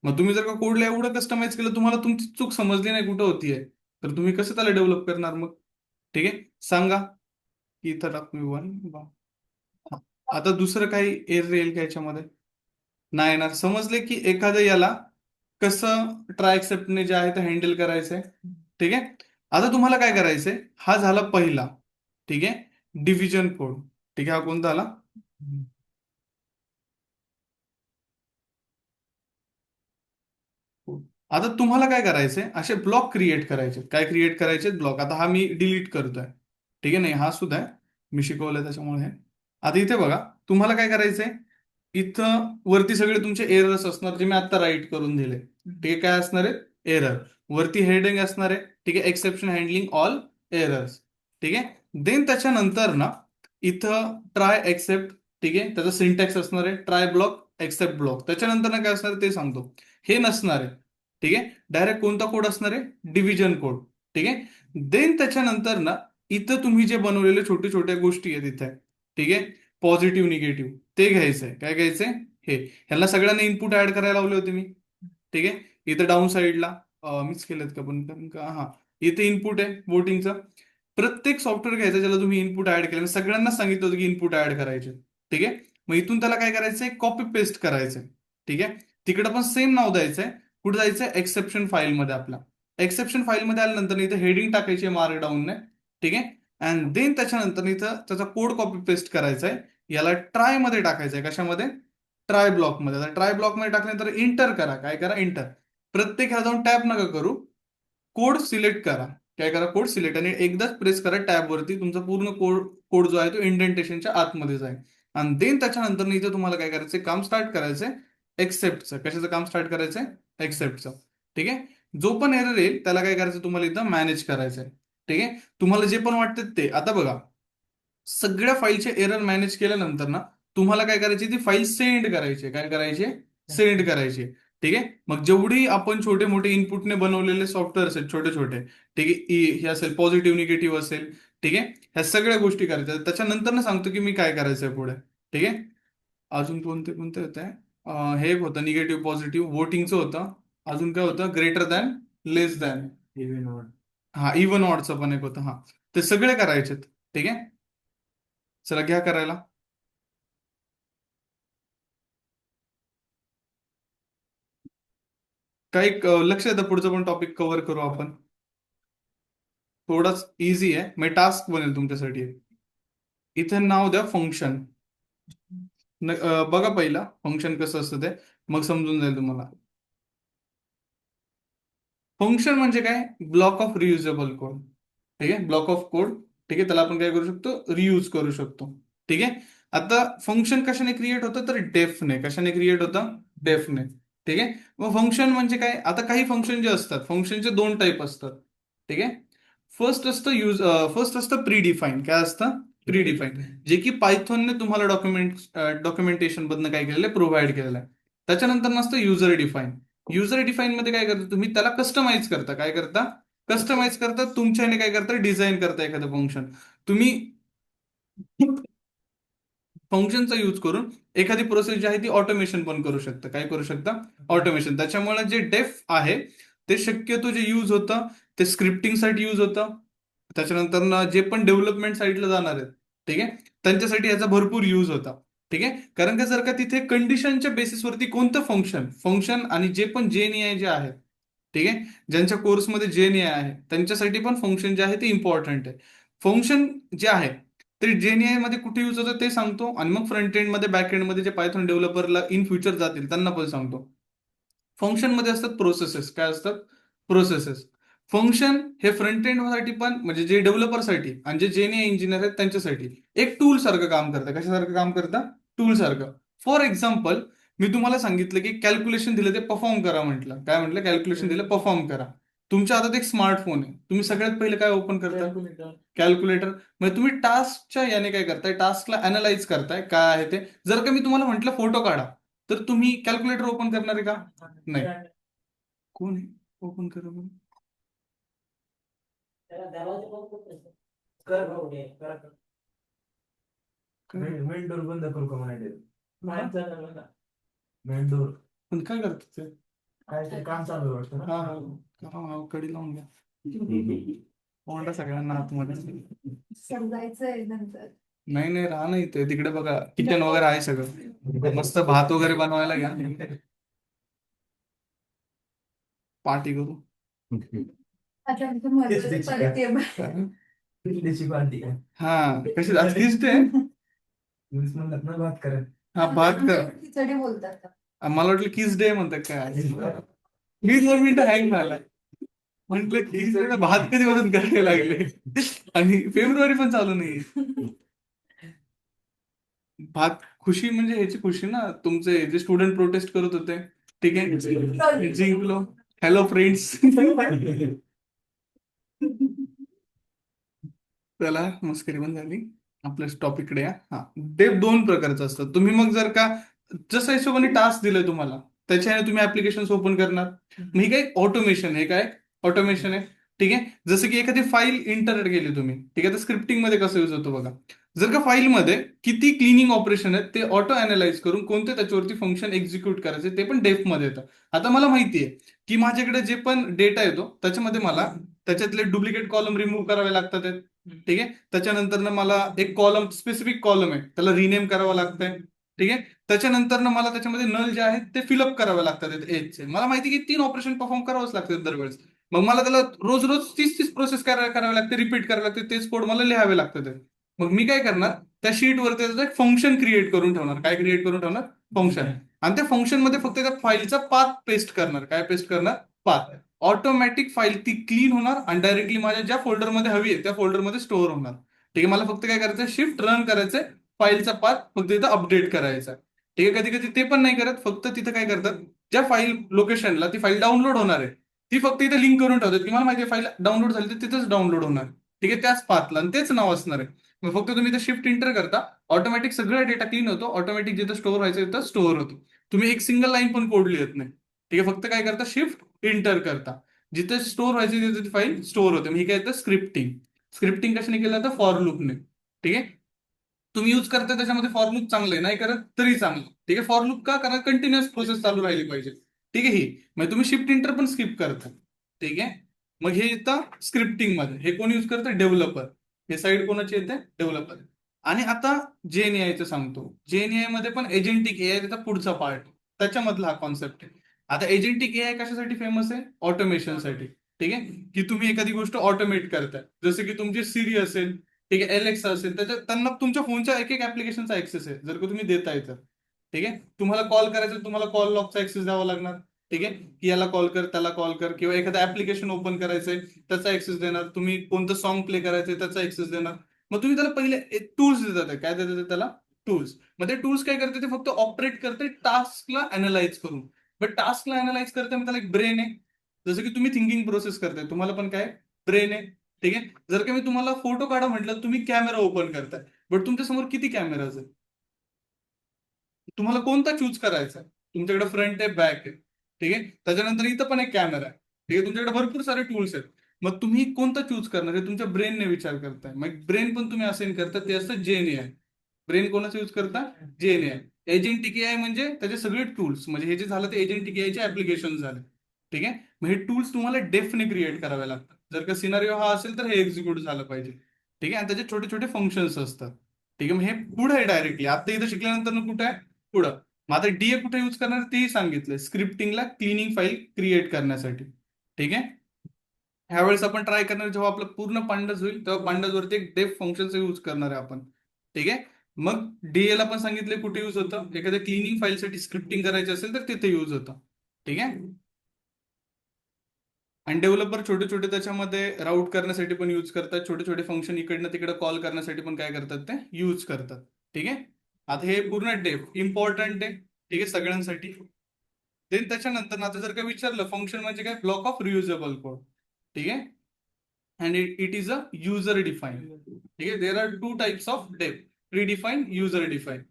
मग तुम्ही जर का कोडला एवढं कस्टमाइज केलं, तुम्हाला तुमची चूक समजली नाही कुठं होतीये, तर तुम्ही कसं त्याला डेव्हलप करणार मग. ठीक आहे, सांगा की इथं टाक मी 1. आता दुसरं काही एरर येईल का याच्यामध्ये, नाही येणार. समजले की एखाद्या याला कसं ट्राय एक्सेप्टने जे आहे ते हँडल करायचंय. ठीक आहे, आता तुम्हाला काय करायचंय, हा झाला पहिला. ठीक आहे, डिव्हिजन कोड. ठीक आहे, हा कोणता आला, आता तुम्हाला काय करायचंय, असे ब्लॉक क्रिएट करायचे. काय क्रिएट करायचे, ब्लॉक. आता हा मी डिलीट करतोय. ठीक आहे, नाही हा सुद्धा आहे, मी शिकवलंय त्याच्यामुळे. आता इथे बघा, तुम्हाला काय करायचंय, इथं वरती सगळे तुमचे एरर्स असणार, जे मी आता राईट करून दिले. ठीक आहे, काय असणार आहे, एरर. वरती हेडिंग असणार आहे. ठीक आहे, एक्सेप्शन हँडलिंग ऑल एरर्स. ठीक आहे, देन त्याच्यानंतर ना इथं ट्राय एक्सेप्ट. ठीक आहे, त्याचा सिंटॅक्स असणार आहे, ट्राय ब्लॉक एक्सेप्ट ब्लॉक. त्याच्यानंतर ना काय असणार ते सांगतो. हे नसणार आहे. ठीक आहे. डायरेक्ट कोणता कोड असणार आहे? Division code. ठीक आहे. देन त्याच्यानंतर ना इथं तुम्ही जे बनवलेले छोटे छोट्या गोष्टी आहेत इथे, ठीक आहे, पॉझिटिव्ह निगेटिव्ह, ते घ्यायचंय. काय घ्यायचंय? हे. ह्याला सगळ्यांना इनपुट ऍड करायला लावले होते मी. ठीक आहे. इथं डाऊन साईडला मीच केलेत का पण कारण का हा इथे इनपुट आहे वोटिंगचं. प्रत्येक सॉफ्टवेअर घ्यायचं ज्याला तुम्ही इनपुट ऍड केलं. मी सगळ्यांना सांगितलं होतं की इनपुट ऍड करायचे. ठीक आहे. मग इथून त्याला काय करायचंय? कॉपी पेस्ट करायचंय. ठीक आहे. तिकडे पण सेम नाव द्यायचंय. कुठे जायचंय? एक्सेप्शन फाईलमध्ये आपला. एक्सेप्शन फाईलमध्ये आल्यानंतर इथं हेडिंग टाकायची मार्कडाऊनने. ठीक आहे. अँड देन त्याच्यानंतर इथं त्याचा कोड कॉपी पेस्ट करायचा आहे. याला ट्राय मध्ये टाकायचंय. कशामध्ये? ट्राय ब्लॉकमध्ये. आता ट्राय ब्लॉकमध्ये टाकल्यानंतर इंटर करा. काय करा? इंटर. प्रत्येक ह्याला जाऊन टॅप नका करू. कोड सिलेक्ट करा. काय करा? कोड सिलेक्ट आणि एकदाच प्रेस करा टॅब वरती. तुमचा पूर्ण कोड कोड जो आहे तो इंडेंटेशनच्या आतमध्ये जाईल. आणि देन त्याच्यानंतर इथं तुम्हाला काय करायचंय? काम स्टार्ट करायचंय एक्सेप्टचं. कशाचं काम स्टार्ट करायचंय? एक्सेप्टचं. ठीक आहे. जो पण एरर येईल त्याला काय करायचं? तुम्हाला इथं मॅनेज करायचंय. ठीक आहे. तुम्हाला जे पण वाटतं ते. आता बघा, सगळ्या फाईलचे एरर मॅनेज केल्यानंतर ना तुम्हाला काय करायची? ती फाईल सेंड करायची. काय करायची? सेंड करायची. ठीक आहे. मग जेवढी आपण छोटे मोठे इनपुटने बनवलेले सॉफ्टवेअर्स आहेत छोटे छोटे, ठीक आहे, हे असेल पॉझिटिव्ह निगेटिव्ह असेल, ठीक आहे, ह्या सगळ्या गोष्टी करायच्या. त्याच्यानंतर ना सांगतो की मी काय करायचंय पुढे. ठीक आहे. अजून कोणते कोणते होते? हे एक होतं निगेटिव्ह पॉझिटिव्ह वोटिंगचं होतं. अजून काय होतं? ग्रेटर दॅन, लेस दॅन. हा, इव्हन ऑडचं पण एक होतं. हा, ते सगळे करायचे. ठीक आहे. चला घ्या करायला. काही लक्ष द्या, पुढचं पण टॉपिक कव्हर करू आपण. थोडाच इझी आहे. मग टास्क बनेल तुमच्यासाठी. इथे नाव द्या फंक्शन. बघा पहिला फंक्शन कसं असतं ते, मग समजून जाईल तुम्हाला. फंक्शन म्हणजे काय? Block of reusable code. ठीक आहे. Block of code. ठीक आहे. त्याला आपण काय करू शकतो? रियूज करू शकतो. ठीक आहे. आता फंक्शन कशाने क्रिएट होतं? तर डेफने. कशाने क्रिएट होतं? डेफने. ठीक आहे. मग फंक्शन म्हणजे काय? आता काही फंक्शन जे असतात, फंक्शनचे दोन टाईप असतात. ठीक आहे. फर्स्ट असतं प्री डिफाईन. काय असतं? Pre define. जे की पायथॉनने तुम्हाला डॉक्युमेंटेशन मधनं काय केलेलं आहे? प्रोव्हाइड केलेलं आहे. त्याच्यानंतर नसतं युजर डिफाईन. युजर डिफाईन मध्ये काय करता तुम्ही? त्याला कस्टमाइज करता. काय करता? कस्टमाइज करता. तुमच्याने काय करता? डिझाईन करता एखादं फंक्शन. तुम्ही फंक्शनचा यूज करून एखादी प्रोसेस जी आहे ती ऑटोमेशन पण करू शकता. काय करू शकता? ऑटोमेशन. त्याच्यामुळे जे डेफ आहे ते शक्यतो जे यूज होतं ते स्क्रिप्टिंगसाठी यूज होतं. त्याच्यानंतर ना जे पण डेव्हलपमेंट साईडला जाणार आहेत, ठीक आहे, त्यांच्यासाठी याचा भरपूर यूज होता. ठीक आहे. कारण का जर का तिथे कंडिशनच्या बेसिसवरती कोणतं फंक्शन फंक्शन आणि जे पण जेएनआय जे आहे, ठीक आहे, ज्यांच्या कोर्समध्ये जेएनआय आहे त्यांच्यासाठी पण फंक्शन जे आहे ते इम्पॉर्टंट आहे. फंक्शन जे आहे ते जेएनआय मध्ये कुठे यूज होतं ते सांगतो आणि मग फ्रंट एंड मध्ये बॅक एंड मध्ये जे पायथॉन डेव्हलपरला इन फ्युचर जातील त्यांना पण सांगतो. फंक्शन मध्ये असतात प्रोसेसेस. काय असतात? प्रोसेसेस. फंक्शन हे फ्रंट एंड साठी पण म्हणजे जे डेव्हलपरसाठी आणि जे जेएनआय इंजिनियर आहेत त्यांच्यासाठी एक टूल सारखं काम करतं. कशासारखं काम करतं? टूल सारखं. फॉर एक्झाम्पल, मी तुम्हाला सांगितलं की कॅल्क्युलेशन दिलं ते परफॉर्म करा म्हटलं. काय म्हटलं? कॅल्क्युलेशन दिलं परफॉर्म करा. तुमच्या हातात एक स्मार्टफोन आहे. तुम्ही सगळ्यात पहिले काय ओपन करता? कॅल्क्युलेटर. म्हणजे तुम्ही टास्कच्या याने काय करताय? टास्कला अनालाइज करताय काय आहे ते. जर का मी तुम्हाला म्हटलं फोटो काढा, तर तुम्ही कॅल्क्युलेटर ओपन करणार आहे का? नाही. कोण आहे? ओपन करा बरं. मेंढूर बंद करू का म्हणाले? माणसाला मेंढूर पण काय करतात ते? काय ते काम चालू आहे वाटतं हा ना? हा, कडी लावून घ्या. कोणता सगळ्यांना आतमध्ये. समजायचंय नंतर. नाही नाही, राहा नाही इथे. तिकडे बघा किचन वगैरे आहे सगळं. मस्त भात वगैरे बनवायला घ्या. पार्टी करू. आता आमचं मदत पडते बा. पिठलीची भांडी आहे. हा, कशी आज किस्त आहे? तुम्हीच म्हणलात ना भात करा. हा, भात कर. खिचडी बोलतात. मला वाटलं किस डे म्हणतात काय. मी 2 मिनिटं हँग झालाय. म्हटलं किस डे भात कधीपासून करायला लागले आणि फेब्रुवारी पण चालू नाही. भात खुशी म्हणजे ह्याची खुशी ना, तुमचे जे स्टुडंट प्रोटेस्ट करत होते. ठीक आहे, जिंकलो. Hello friends. त्याला मस्करी पण झाली. आपल्या टॉपिककडे या. हा, डेफ 2 प्रकारचं असतं. तुम्ही मग जर का जसं हिशोबाने टास्क दिलंय तुम्हाला त्याच्याने तुम्ही ऍप्लिकेशन ओपन करणार. मग ही काय ऑटोमेशन आहे, काय ऑटोमेशन आहे. ठीक आहे, जसं की एखादी फाईल इंटरनेट गेली तुम्ही, ठीक आहे, तर स्क्रिप्टिंग मध्ये कसं यूज होतो बघा. जर का फाईलमध्ये किती क्लिनिंग ऑपरेशन आहेत ते ऑटो अनालाइज करून कोणते त्याच्यावरती फंक्शन एक्झिक्यूट करायचे ते पण डेफ मध्ये येतं. आता मला माहिती आहे की माझ्याकडे जे पण डेटा येतो त्याच्यामध्ये मला त्याच्यातले डुप्लिकेट कॉलम रिमूव्ह करावे लागतात आहेत. ठीक आहे, त्याच्यानंतर मला एक कॉलम, स्पेसिफिक कॉलम आहे त्याला रिनेम करावं लागतंय. ठीक आहे, त्याच्यानंतर मला त्याच्यामध्ये नल जे आहेत ते फिलअप करावे लागतात एजचे. मला माहिती आहे की 3 ऑपरेशन परफॉर्म करावंच लागतात दरवेळेस. मग मला त्याला रोज रोज तीच प्रोसेस करावी लागते, रिपीट करावे लागते, तेच कोड मला लिहावे लागतात. मग मी काय करणार, त्या शीटवरती त्याचं एक फंक्शन क्रिएट करून ठेवणार. काय क्रिएट करून ठेवणार? फंक्शन. आणि त्या फंक्शन मध्ये फक्त त्या फाईलचा पाथ पेस्ट करणार. काय पेस्ट करणार? पाथ. ऑटोमॅटिक फाईल ती क्लीन होणार आणि डायरेक्टली माझ्या ज्या फोल्डरमध्ये हवी आहे त्या फोल्डरमध्ये स्टोअर होणार. ठीक आहे, मला फक्त काय करायचं, शिफ्ट रन करायचंय, फाईलचा पाथ फक्त तिथं अपडेट करायचा. ठीक आहे, कधी कधी ते पण नाही करत, फक्त तिथं काय करतात, ज्या फाईल लोकेशनला ती फाईल डाउनलोड होणार आहे ती फक्त इथे लिंक करून ठेवतात की मला माहिती आहे फाईल डाउनलोड झाली तर तिथंच डाउनलोड होणार. ठीक आहे, त्याच पाथला आणि तेच नाव असणार आहे. मग फक्त तुम्ही इथे शिफ्ट इंटर करता, ऑटोमॅटिक सगळा डेटा क्लीन होतो, ऑटोमॅटिक जिथं स्टोअर व्हायचं तिथं स्टोअर होतो. तुम्ही एक सिंगल लाईन पण कोड लिहत नाही. ठीक आहे, फक्त काय करता, शिफ्ट इंटर करता, जिथे स्टोअर व्हायचे तिथे फाईल स्टोअर होते. मग हे काय येतं, स्क्रिप्टिंग. स्क्रिप्टिंग कशाने केलं जातं, फॉर लूपने. ठीक आहे, तुम्ही यूज करता त्याच्यामध्ये फॉर लूप चांगलं आहे, नाही करत तरी चांगलं. ठीक आहे, फॉर लूप का, कारण कंटिन्युअस प्रोसेस चालू राहिली पाहिजे. ठीक आहे, ही म्हणजे तुम्ही शिफ्ट इंटर पण स्किप करता. ठीक आहे, मग हे येतं स्क्रिप्टिंग मध्ये. हे कोण यूज करतं, डेव्हलपर. हे साईड कोणाची येते, डेव्हलपर. आणि आता जेएनएआयचं सांगतो. जेएनएआय मध्ये पण एजंटिक एआय त्याचा पुढचा पार्ट, त्याच्यामधला हा कॉन्सेप्ट आहे. आता एजंटिक एआय कशासाठी फेमस आहे, ऑटोमेशनसाठी. ठीक आहे, की तुम्ही एखादी गोष्ट ऑटोमेट करताय, जसं की तुमची सिरी असेल, ठीक आहे, एलेक्सा असेल, त्याच्या त्यांना तुमच्या फोनच्या एक एक ऍप्लिकेशनचा ऍक्सेस आहे जर का तुम्ही देताय तर. ठीक आहे, तुम्हाला कॉल करायचं, तुम्हाला कॉल लॉगचा ऍक्सेस द्यावा लागणार. ठीक आहे, की याला कॉल कर, त्याला कॉल कर, किंवा एखादं ऍप्लिकेशन ओपन करायचंय त्याचा ऍक्सेस देणार, तुम्ही कोणतं सॉन्ग प्ले करायचंय त्याचा ऍक्सेस देणार. मग तुम्ही त्याला पहिले टूल्स देतात. काय देतात त्याला, टूल्स. मग ते टूल्स काय करते, ते फक्त ऑपरेट करते टास्कला अनालाइज करून. बट टास्कला अनालाइज करते मग त्याला एक ब्रेन आहे. जसं की तुम्ही थिंकिंग प्रोसेस करताय, तुम्हाला पण काय ब्रेन आहे. ठीक आहे, जर का मी तुम्हाला फोटो काढा म्हटलं, तुम्ही कॅमेरा ओपन करताय, बट तुमच्या समोर किती कॅमेराज आहेत, तुम्हाला कोणता चूज करायचा आहे. तुमच्याकडे फ्रंट आहे, बॅक आहे. ठीक आहे, त्याच्यानंतर इथं पण एक कॅमेरा आहे. ठीक आहे, तुमच्याकडे भरपूर सारे टूल्स आहेत. मग तुम्ही कोणता चूज करणार हे तुमच्या ब्रेनने विचार करताय. मग ब्रेन पण तुम्ही असाइन करता, ते असतं जेएनएआय. ब्रेन कोणाचं यूज करता, जेएनएआय. एजंटिक एआय म्हणजे त्याचे सगळे टूल्स, म्हणजे हे जे झालं ते एजंटिक एआयचे ऍप्लिकेशन झाले. ठीक आहे, मग हे टूल्स तुम्हाला डेफने क्रिएट करावे लागतात. जर का सिनारिओ हा असेल तर हे एक्झिक्यूट झालं पाहिजे. ठीक आहे, आणि त्याचे छोटे छोटे फंक्शन्स असतात. ठीक आहे, मग हे पुढे आहे डायरेक्टली, आता इथं शिकल्यानंतर कुठे आहे, पुढं. मग आता डीए कुठे यूज करणार तेही सांगितलंय, स्क्रिप्टिंगला क्लिनिंग फाईल क्रिएट करण्यासाठी. ठीक आहे, ह्यावेळेस आपण ट्राय करणार, जेव्हा आपलं पूर्ण पांडस होईल तेव्हा पांडसवरती एक डेफ फंक्शनचा यूज करणार आहे आपण. ठीक आहे, मग डीए ला पण सांगितले कुठे यूज होतं, एखाद्या क्लिनिंग फाईलसाठी स्क्रिप्टिंग करायची असेल तर तिथे यूज होतं. ठीक आहे, आणि डेव्हलपर छोटे छोटे त्याच्यामध्ये राऊट करण्यासाठी पण यूज करतात, छोटे छोटे फंक्शन इकडनं तिकडे कॉल करण्यासाठी पण काय करतात, ते यूज करतात. ठीक आहे, आता हे पूर्ण डेफ इम्पॉर्टंट आहे. ठीक आहे, सगळ्यांसाठी. देन त्याच्यानंतर आता जर का विचारलं, फंक्शन म्हणजे काय, ब्लॉक ऑफ रियुजेबल कोड. ठीक आहे, and it is a user define. ठीक आहे, देर आर 2 टाइप्स ऑफ डेफ, प्री डिफाईन, युजर डिफाईन.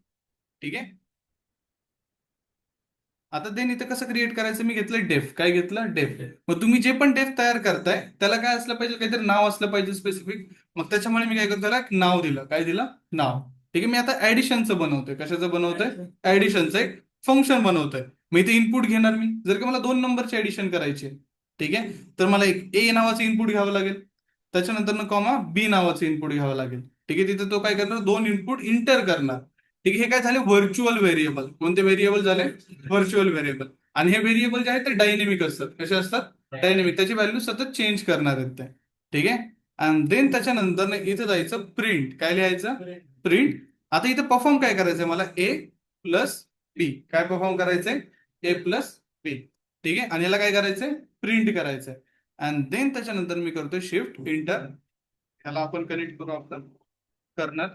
ठीक आहे, आता देन इथे कसं क्रिएट करायचं, मी घेतलं डेफ. काय घेतलं, डेफ. मग तुम्ही जे पण डेफ तयार करताय त्याला काय असलं पाहिजे, काहीतरी नाव असलं पाहिजे स्पेसिफिक. मग त्याच्यामुळे मी काय करतो, त्याला एक नाव दिलं. काय दिलं, नाव. ठीक आहे, मी आता ऍडिशनचं बनवतोय. कशाचं बनवतोय, ऍडिशनचं एक फंक्शन बनवतोय. मग इथे इनपुट घेणार मी, जर का मला 2 नंबरची ऍडिशन करायची आहे. ठीक आहे, तर मला एक ए नावाचं इनपुट घ्यावं लागेल, त्याच्यानंतर कॉमा बी नावाचं इनपुट घ्यावं लागेल. ठीक आहे, तिथे तो काय करणार, 2 इनपुट इंटर करणार. ठीक आहे, हे काय झाले, व्हर्च्युअल व्हेरिएबल. कोणते व्हेरिएबल झाले, व्हर्च्युअल व्हेरिएबल. आणि हे व्हेरिएबल जे आहेत ते डायनेमिक असतात. कसे असतात, डायनेमिक. त्याची व्हॅल्यू सतत चेंज करणार आहेत ते. ठीक आहे, आणि देन त्याच्यानंतर इथे जायचं प्रिंट. काय लिहायचं, प्रिंट. आता इथे परफॉर्म काय करायचंय मला, ए प्लस बी. काय परफॉर्म करायचंय, ए प्लस बी. ठीक आहे, आणि याला काय करायचंय, प्रिंट करायचंय. आणि देन त्याच्यानंतर मी करतोय शिफ्ट इंटर. याला आपण कनेक्ट करू आपण करणार.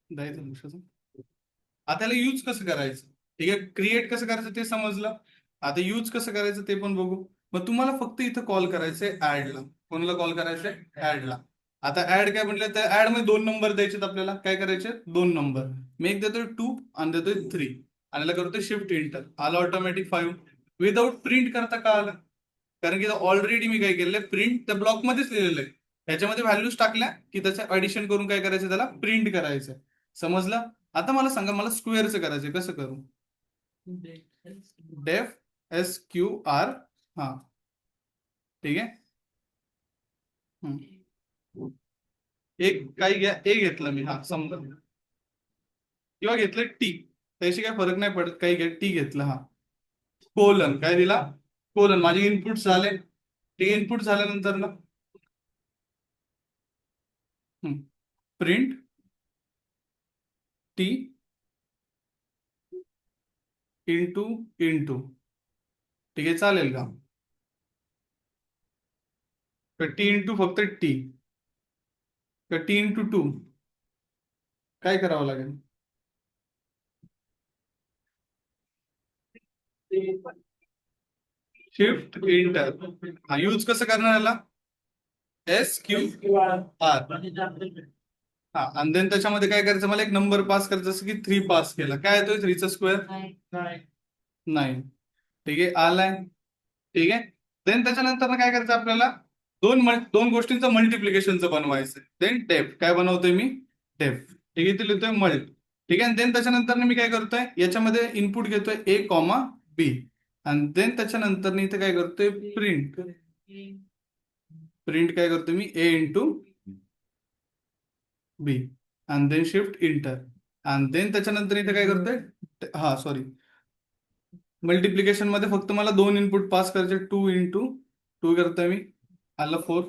द्यायचं लक्षाचं. आता याला यूज कसं करायचं, ठीक आहे, क्रिएट कसं करायचं ते समजलं. आता यूज कसं करायचं ते पण बघू. मग तुम्हाला फक्त इथं कॉल करायचंय ऍडला. कोणाला कॉल करायचंय? ऍडला. आता ऍड काय म्हटलं तर ऍड मध्ये 2 नंबर द्यायचे आपल्याला. काय करायचे? 2 नंबर. मी एक देतोय 2 आणि देतोय 3 आणि याला करतोय शिफ्ट इंटर. आलं ऑटोमॅटिक 5 विदाउट प्रिंट करता का आलं? कारण की ऑलरेडी मी काय केलंय, प्रिंट त्या ब्लॉक मध्येच लिहिलेलं आहे. त्याच्यामध्ये व्हॅल्यूज टाकल्या की त्याचं ऍडिशन करून काय करायचं, त्याला प्रिंट करायचं. समजलं? आता मला सांगा, मला स्क्वेअरचं करायचंय, कसं करू? डेफ SQR. हा, ठीक आहे. एक काही घ्या, ए घेतलं मी, हा समजा, किंवा घेतलं टी, त्याशी काही फरक नाही पडत, काही घ्या, टी घेतलं. हा, कोलन काय दिला? कोलन. माझे इनपुट झाले. टी इनपुट झाल्यानंतर ना प्रिंट टी इंटू इंटू, ठीक आहे, चालेल का? टी इंटू फक्त टी, टी इंटू 2 काय करावं लागेल? Shift inter. हा, यूज कसं करणार याला? SQR. हा, आणि देन त्याच्यामध्ये काय करायचं, मला एक नंबर पास करायचा, जसं की 3 पास केला. काय येतोय 3चा स्क्वेअर? 9. ठीक आहे, आलाय. ठीक आहे. देन त्याच्यानंतर काय करायचं आपल्याला, दोन गोष्टींचं मल्टिप्लिकेशनचं बनवायचं. देन डेफ काय बनवतोय मी? डेफ. ठीक आहे, इथे लिहितोय मल्ट. ठीक आहे. देन त्याच्यानंतर मी काय करतोय, याच्यामध्ये इनपुट घेतोय A, B आणि देन त्याच्यानंतर इथे काय करतोय, प्रिंट. प्रिंट काय करतोय मी? A इंटू B आणि देन शिफ्ट इंटर आणि देन त्याच्यानंतर इथे काय करतोय, हा सॉरी, मल्टिप्लिकेशन मध्ये फक्त मला 2 इनपुट पास करायचे. 2 इंटू 2 करतोय मी, आलं 4.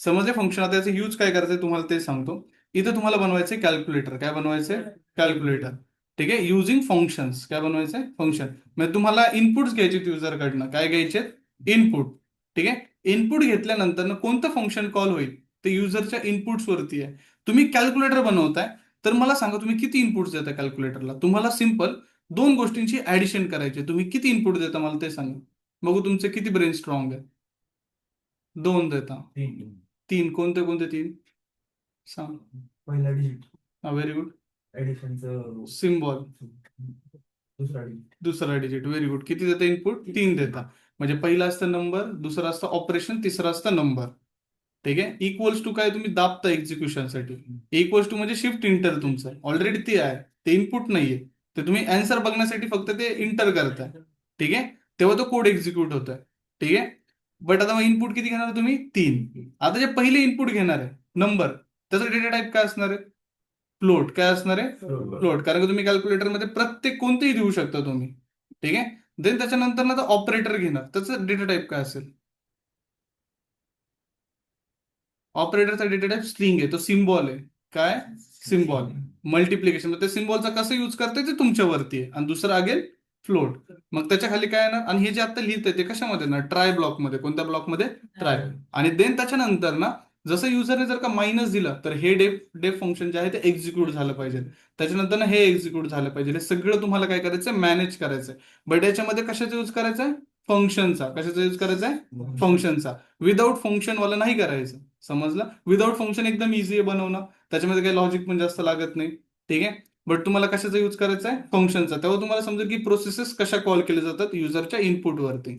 समजले फंक्शन? आता याचं यूज काय करायचंय तुम्हाला ते सांगतो. इथे तुम्हाला बनवायचंय कॅल्क्युलेटर. काय बनवायचंय? कॅल्क्युलेटर. ठीक आहे, युझिंग फंक्शन्स. काय बनवायचंय? फंक्शन. म्हणजे तुम्हाला इनपुट्स घ्यायचे युजरकडनं. काय घ्यायचे? इनपुट. ठीक आहे, इनपुट घेतल्यानंतर कोणतं फंक्शन कॉल होईल ते युजरच्या इनपुट्स वरती आहे. तुम्ही कॅल्क्युलेटर बनवताय तर मला सांगा, तुम्ही किती इनपुट्स देता कॅल्क्युलेटरला? तुम्हाला सिंपल 2 गोष्टींची ऍडिशन करायची. तुम्ही किती इनपुट देता मला ते सांगा बघू, तुमचे किती ब्रेन स्ट्रॉंग आहे. 2 देता. 3 कोणते कोणते 3 सांग? पहिला डिजिट हा, व्हेरी गुड. ऍडिशनचं सिम्बॉल. दुसरा डिजिट. दुसरा डिजिट. Very good. किती देता इनपुट? 3 देता. म्हणजे पहिला असतं नंबर, दुसरा असतं ऑपरेशन, तिसरा असतं नंबर. ठीक आहे. इक्वल्स टू काय तुम्ही दाबता एक्झिक्युशनसाठी. इक्वल्स टू म्हणजे शिफ्ट इंटर. तुमचं ऑलरेडी ते आहे, ते इनपुट नाहीये. ते तुम्ही अँसर बघण्यासाठी फक्त ते इंटर करताय. ठीक आहे, तेव्हा तो कोड एक्झिक्यूट होतोय. ठीक आहे. बट आता मग इनपुट किती घेणार तुम्ही? 3. आता जे पहिले इनपुट घेणार आहे नंबर, त्याचा डेटा टाईप काय असणार आहे? फ्लोट. काय असणार आहे? फ्लोट. कारण की तुम्ही कॅल्क्युलेटरमध्ये प्रत्येक कोणतेही देऊ शकता तुम्ही. ठीक आहे. देन त्याच्यानंतर ना ऑपरेटर घेणार, त्याचं डेटा टाईप काय असेल? ऑपरेटरचा डेटा टाईप स्ट्रिंग आहे, तो सिम्बॉल आहे. काय? सिम्बॉल. मल्टिप्लिकेशन मध्ये सिम्बॉलचा कसं यूज करताय ते तुमच्यावरती आहे. आणि दुसरं अगेन फ्लोट. मग त्याच्या खाली काय येणार? आणि हे जे आता लिहितंय ते कशामध्ये ना, ट्राय ब्लॉक मध्ये. कोणत्या ब्लॉक मध्ये? ट्राय. आणि देन त्याच्यानंतर ना, जसं युजरने जर का मायनस दिला तर हे डेफ फंक्शन जे आहे ते एक्झिक्यूट झालं पाहिजे. त्याच्यानंतर ना हे एक्झिक्यूट झालं पाहिजे. हे सगळं तुम्हाला काय करायचं? मॅनेज करायचंय. बट याच्यामध्ये कशाचा यूज करायचा आहे? फंक्शनचा. कशाचा यूज करायचा आहे? फंक्शनचा. विदाऊट फंक्शन वाला नाही करायचं. समजलं? विदाऊट फंक्शन एकदम इझी आहे बनवणं. त्याच्यामध्ये काही लॉजिक पण जास्त लागत नाही. ठीक आहे. बट तुम्हाला कशाचा यूज करायचा आहे? फंक्शनचा. तेव्हा तुम्हाला समजेल की प्रोसेसेस कशा कॉल केल्या जातात युजरच्या इनपुटवरती.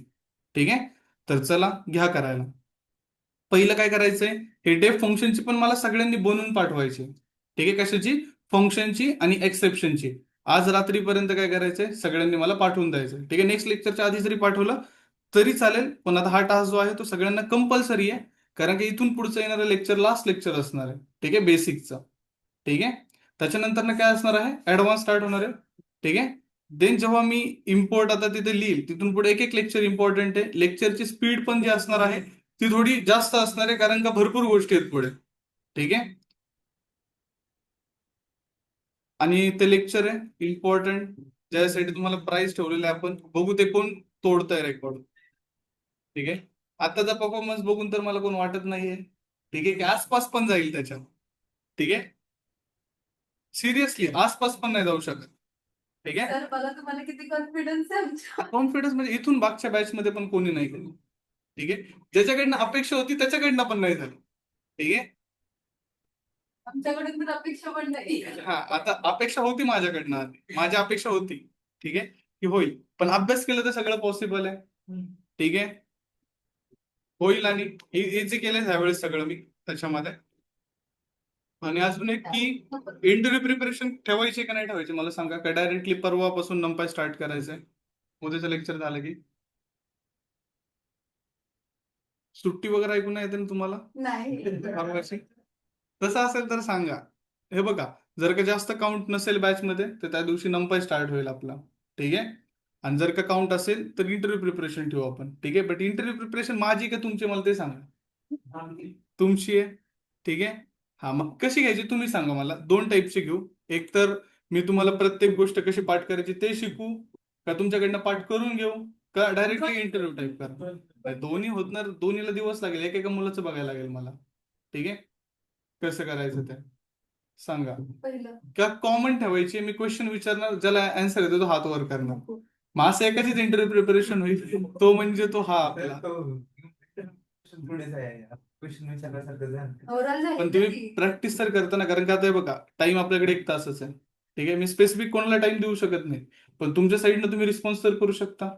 ठीक आहे. तर चला घ्या करायला. पहिलं काय करायचंय, हे डेफ फंक्शनची पण मला सगळ्यांनी बनवून पाठवायची. ठीक आहे. कशाची? फंक्शनची आणि एक्सेप्शनची. आज रात्रीपर्यंत काय करायचंय, सगळ्यांनी मला पाठवून द्यायचं. ठीक आहे. नेक्स्ट लेक्चरच्या आधी जरी पाठवलं तरी चालेल, पण आता हा टास्क जो आहे तो सगळ्यांना कंपल्सरी आहे. कारण की इथून पुढचं येणारं लेक्चर लास्ट लेक्चर असणार आहे. ठीक आहे, बेसिकचं. ठीक आहे. त्याच्यानंतर काय असणार आहे? ऍडव्हान्स स्टार्ट होणार आहे. ठीक आहे. देन जेव्हा मी इम्पोर्ट आता तिथे लिहिल, तिथून पुढे एक एक लेक्चर इम्पॉर्टंट आहे. लेक्चरची स्पीड पण जी असणार आहे ती थोडी जास्त असणार आहे, कारण का भरपूर गोष्टी आहेत पुढे. ठीक आहे. आणि ते लेक्चर आहे इम्पॉर्टंट, ज्यासाठी तुम्हाला प्राइस ठेवलेलं आहे. आपण बघू ते कोण तोडतंय रेकॉर्ड. ठीक आहे. आताचा परफॉर्मन्स बघून तर मला कोण वाटत नाहीये. ठीक आहे, की आसपास पण जाईल त्याच्या. ठीक आहे. सिरियसली आसपास पण नाही जाऊ शकत. ठीक आहे. सर बघा तुम्हाला किती कॉन्फिडन्स आहे आमच्यावर. कॉन्फिडन्स म्हणजे इथून मागच्या बॅच मध्ये पण कोणी नाही केलं. ठीक आहे. ज्याच्याकडनं अपेक्षा होती त्याच्याकडनं पण नाही झालं. ठीक आहे. आमच्याकडून तर अपेक्षा पण नाही. हा, आता अपेक्षा होती माझ्याकडनं आधी. माझी अपेक्षा होती, ठीक आहे, की होईल. पण अभ्यास केलं तर सगळं पॉसिबल आहे. ठीक आहे. होईल. आणि इझी केलं ह्यावेळेस सगळं मी त्याच्यामध्ये. आणि अजून एक की इंटरव्ह्यू प्रिपरेशन ठेवायची का नाही ठेवायची मला सांगा. का डायरेक्टली परवापासून नंपाय स्टार्ट करायचंय उद्याचं लेक्चर झालं की? सुट्टी वगैरे ऐकून नाही येते ना तुम्हाला नाही. परवाची? तसं असेल तर सांगा. हे बघा, जर का जास्त काउंट नसेल बॅच मध्ये तर त्या दिवशी नंपाय स्टार्ट होईल आपला. ठीक आहे. आणि जर का काउंट असेल तर इंटरव्ह्यू प्रिपरेशन ठेवू आपण. ठीक आहे. बट इंटरव्ह्यू प्रिपरेशन माझी का तुमची मला ते सांगा. तुमची आहे. ठीक आहे. हा, मग कशी घ्यायची तुम्ही सांगा मला. दोन टाईपची घेऊ. एक तर मी तुम्हाला प्रत्येक गोष्ट कशी पाठ करायची ते शिकू, का तुमच्याकडनं पाठ करून घेऊ, का डायरेक्टली इंटरव्ह्यू टाईप करा. दोन्ही होणार. दोन्हीला दिवस लागेल. एकेका मुलाचं बघायला लागेल मला. ठीक आहे. कसं करायचं ते सांगा. पहिलं का कॉमन ठेवायची, मी क्वेश्चन विचारणार, ज्याला आन्सर येतो तो हात वर करणार. मग असं एकाचीच इंटरव्ह्यू प्रिपरेशन होईल. तो म्हणजे तो हा आपला. थोडेच आहे क्वेश्चन विचारण्यासारखं झालं. ओव्हरऑल झाली पण ना तुम्ही ती. प्रॅक्टिस तर करता ना, कारण का आता हे बघा टाइम आपल्याकडे 1 तासच आहे. ठीक आहे. मी स्पेसिफिक कोणाला टाइम देऊ शकत नाही, पण तुमच्या साईडनं तुम्ही रिस्पॉन्स तर करू शकता.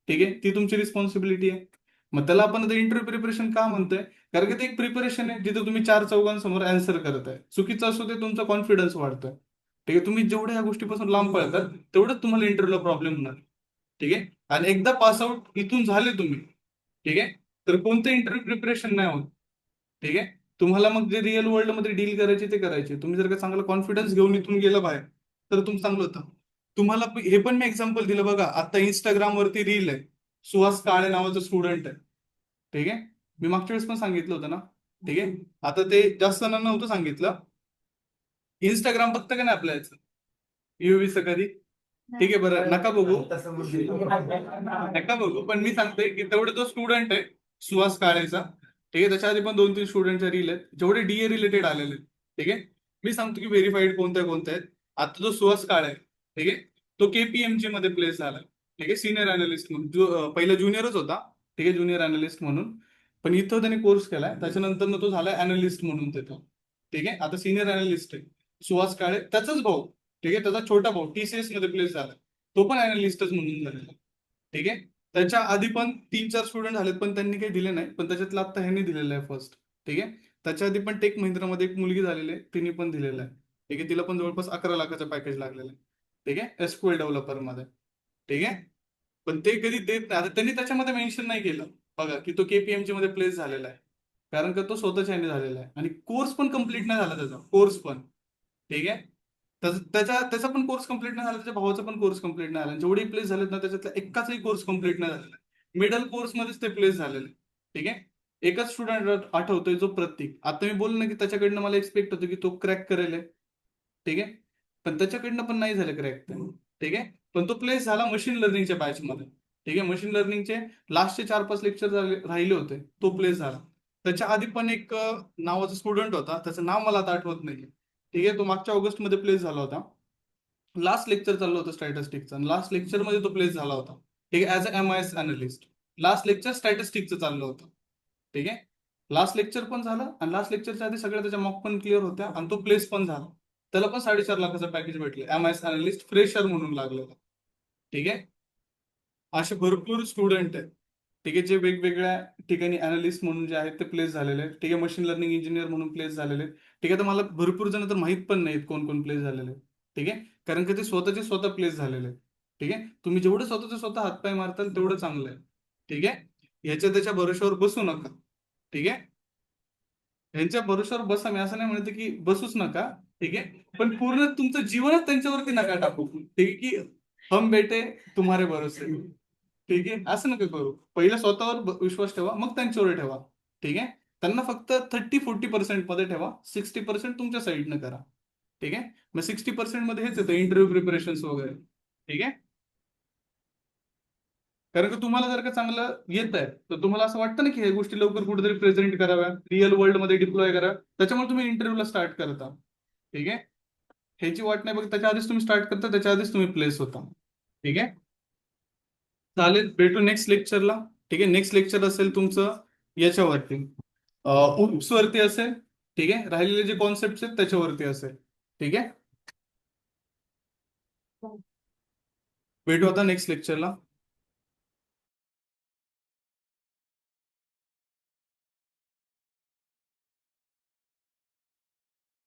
ठीक आहे. ती तुमची रिस्पॉन्सिबिलिटी आहे. मग त्याला आपण आता इंटरव्ह्यू प्रिपरेशन का म्हणतोय, कारण की ते एक प्रिपरेशन आहे जिथे तुम्ही 4 चौघांसमोर आन्सर करताय. चुकीचं असो ते तुमचा कॉन्फिडन्स वाढतोय. ठीक आहे. तुम्ही जेवढ्या या गोष्टीपासून लांब पळतात तेवढंच तुम्हाला इंटरव्ह्यूला प्रॉब्लेम होणार. ठीक आहे. आणि एकदा पास आउट इथून झाले तुम्ही, ठीक आहे, तर कोणतं इंटरव्ह्यू प्रिपरेशन नाही होत. ठीक आहे. तुम्हाला मग जे रिअल वर्ल्ड मध्ये डील करायचे ते करायचे. तुम्ही जर का चांगला कॉन्फिडन्स घेऊन इथून गेला बाहेर तर तुमचं चांगलं होतं. तुम्हाला हे पण मी एक्झाम्पल दिलं बघा. आता इंस्टाग्राम वरती रील आहे, सुहास काळे नावाचा स्टुडंट आहे. ठीक आहे. मी मागच्या वेळेस पण सांगितलं होतं ना. ठीक आहे. आता ते जास्त जणांना नव्हतं सांगितलं. इंस्टाग्राम बघतं का नाही आपल्या याचं युवीचं कधी? ठीक आहे. बरं, नका बघू. तसं म्हणजे नका बघू, पण मी सांगतोय की तेवढे तो स्टुडंट आहे सुहास काळेचा. ठीक आहे. त्याच्या आधी पण 2-3 स्टुडंटच्या रील आहेत जेवढे डीए रिलेटेड आलेले आहेत. ठीक आहे. मी सांगतो की व्हेरीफाईड कोणत्या कोणत्या आहेत. आता जो सुहास काळे आहे, ठीक आहे, तो केपीएमजी मध्ये प्लेस झाला. ठीक आहे. सिनियर अनालिस्ट म्हणून. पहिला ज्युनियरच होता. ठीक आहे. ज्युनियर अनालिस्ट म्हणून. पण इथं त्याने कोर्स केलाय. त्याच्यानंतर तो झालाय अनालिस्ट म्हणून तिथं. ठीक आहे. आता सिनियर अनालिस्ट आहे सुहास काळे. त्याचाच भाऊ, ठीक आहे, त्याचा छोटा भाऊ टीसीएस मध्ये प्लेस झाला. तो पण अनालिस्टच म्हणून झालेला. ठीक आहे. त्याच्या आधी पण 3-4 स्टुडंट झालेत पण त्यांनी काही दिले नाही. पण त्याच्यातलं आता ह्यांनी दिलेलं आहे फर्स्ट. ठीक आहे. त्याच्या आधी पण टेक महिंद्रामध्ये एक मुलगी झालेली आहे, तिने पण दिलेलं आहे. ठीक आहे. तिला पण जवळपास 11 लाखाचं पॅकेज लागलेलं आहे. ठीक आहे. एसक्यूएल डेव्हलपर मध्ये. ठीक आहे. पण ते कधी देत नाही. आता त्यांनी त्याच्यामध्ये मेन्शन नाही केलं बघा की तो केपीएमजी मध्ये प्लेस झालेला आहे, कारण का तो स्वतःच्या ह्याने झालेला आहे. आणि कोर्स पण कम्प्लीट नाही झाला त्याचा. कोर्स पण, ठीक आहे, त्याचा पण कोर्स कम्प्लीट नाही झाला. त्याच्या भावाचा पण कोर्स कम्प्लीट नाही झाला. जेवढे प्लेस झालेत ना त्याच्यातला एकाचाही कोर्स कम्प्लीट नाही झालेला. मिडल कोर्स मध्येच ते प्लेस झालेले. ठीक आहे. एकच स्टुडंट आठवतोय जो प्रतीक. आता मी बोललो ना की त्याच्याकडनं मला एक्सपेक्ट होतं की तो क्रॅक करेल. ठीक आहे. पण त्याच्याकडनं पण नाही झालं क्रॅक. ठीक आहे. पण तो प्लेस झाला मशीन लर्निंगच्या बॅच मध्ये. ठीक आहे. मशीन लर्निंगचे लास्टचे 4-5 लेक्चर राहिले होते, तो प्लेस झाला. त्याच्या आधी पण एक नावाचा स्टुडंट होता, त्याचं नाव मला आता आठवत नाही. ठीक आहे. तो मागच्या ऑगस्ट मध्ये प्लेस झाला होता. लास्ट लेक्चर चाललं होतं स्टॅटिस्टिक्सचं, आणि लास्ट लेक्चर मध्ये तो प्लेस झाला होता. ठीक आहे. As a MIS analyst. Last lecture स्टॅटिस्टिक्सचं चाललं होतं. ठीक आहे. लास्ट लेक्चर पण झालं, आणि लास्ट लेक्चरच्या आधी सगळ्या त्याच्या मॉक पण क्लिअर होत्या, आणि तो प्लेस पण झाला. त्याला पण 4.5 लाखाचं पॅकेज भेटलं. MIS अनालिस्ट फ्रेशर म्हणून लागलेलं. ठीक आहे. असे भरपूर स्टुडंट आहेत. ठीक आहे. जे वेगवेगळ्या ठिकाणी अनालिस्ट म्हणून जे आहेत ते प्लेस झालेले आहेत. ठीक आहे. मशीन लर्निंग इंजिनियर म्हणून प्लेस झालेले आहेत. ठीक आहे. तर मला भरपूर जण तर माहित पण नाहीत कोण कोण प्लेस झालेले आहेत. ठीक आहे. कारण की ते स्वतःचे स्वतः प्लेस झालेले आहेत. ठीक आहे. तुम्ही जेवढे स्वतःचे स्वतः हातपाय मारताल तेवढं चांगलं आहे. ठीक आहे. ह्याच्या त्याच्या भरोश्यावर बसू नका. ठीक आहे. ह्यांच्या भरोश्यावर बसा, मी असं नाही म्हणते की बसूच नका. ठीक आहे. पण पूर्ण तुमचं जीवनच त्यांच्यावरती नका टाकू. ठीक आहे. की हम बेटे तुम्हारे भरोसे. ठीक आहे. असं नका करू. पहिलं स्वतःवर विश्वास ठेवा, मग त्यांच्यावर ठेवा. ठीक आहे. त्यांना फक्त 30-40% मध्ये ठेवा. 60% तुमच्या साईडनं करा. ठीक आहे. मग 60% मध्ये हेच येतं इंटरव्ह्यू प्रिपरेशन वगैरे. ठीक आहे. कारण की तुम्हाला जर का चांगलं येत आहे तर तुम्हाला असं वाटतं ना की ह्या गोष्टी लवकर कुठेतरी प्रेझेंट कराव्या, रिअल वर्ल्ड मध्ये डिप्लॉय करा. त्याच्यामुळे तुम्ही इंटरव्ह्यूला स्टार्ट करता. ठीक आहे. ह्याची वाट नाही बघ, त्याच्या आधीच तुम्ही स्टार्ट करता, त्याच्या आधीच तुम्ही प्लेस होता. ठीक आहे, चालेल, भेटू नेक्स्ट लेक्चरला. ठीक आहे, नेक्स्ट लेक्चर असेल तुमचं याच्यावरती उप्स वरती असेल. ठीक आहे, राहिलेले जे कॉन्सेप्ट आहेत त्याच्यावरती असेल. ठीक आहे, भेटू आता नेक्स्ट लेक्चरला.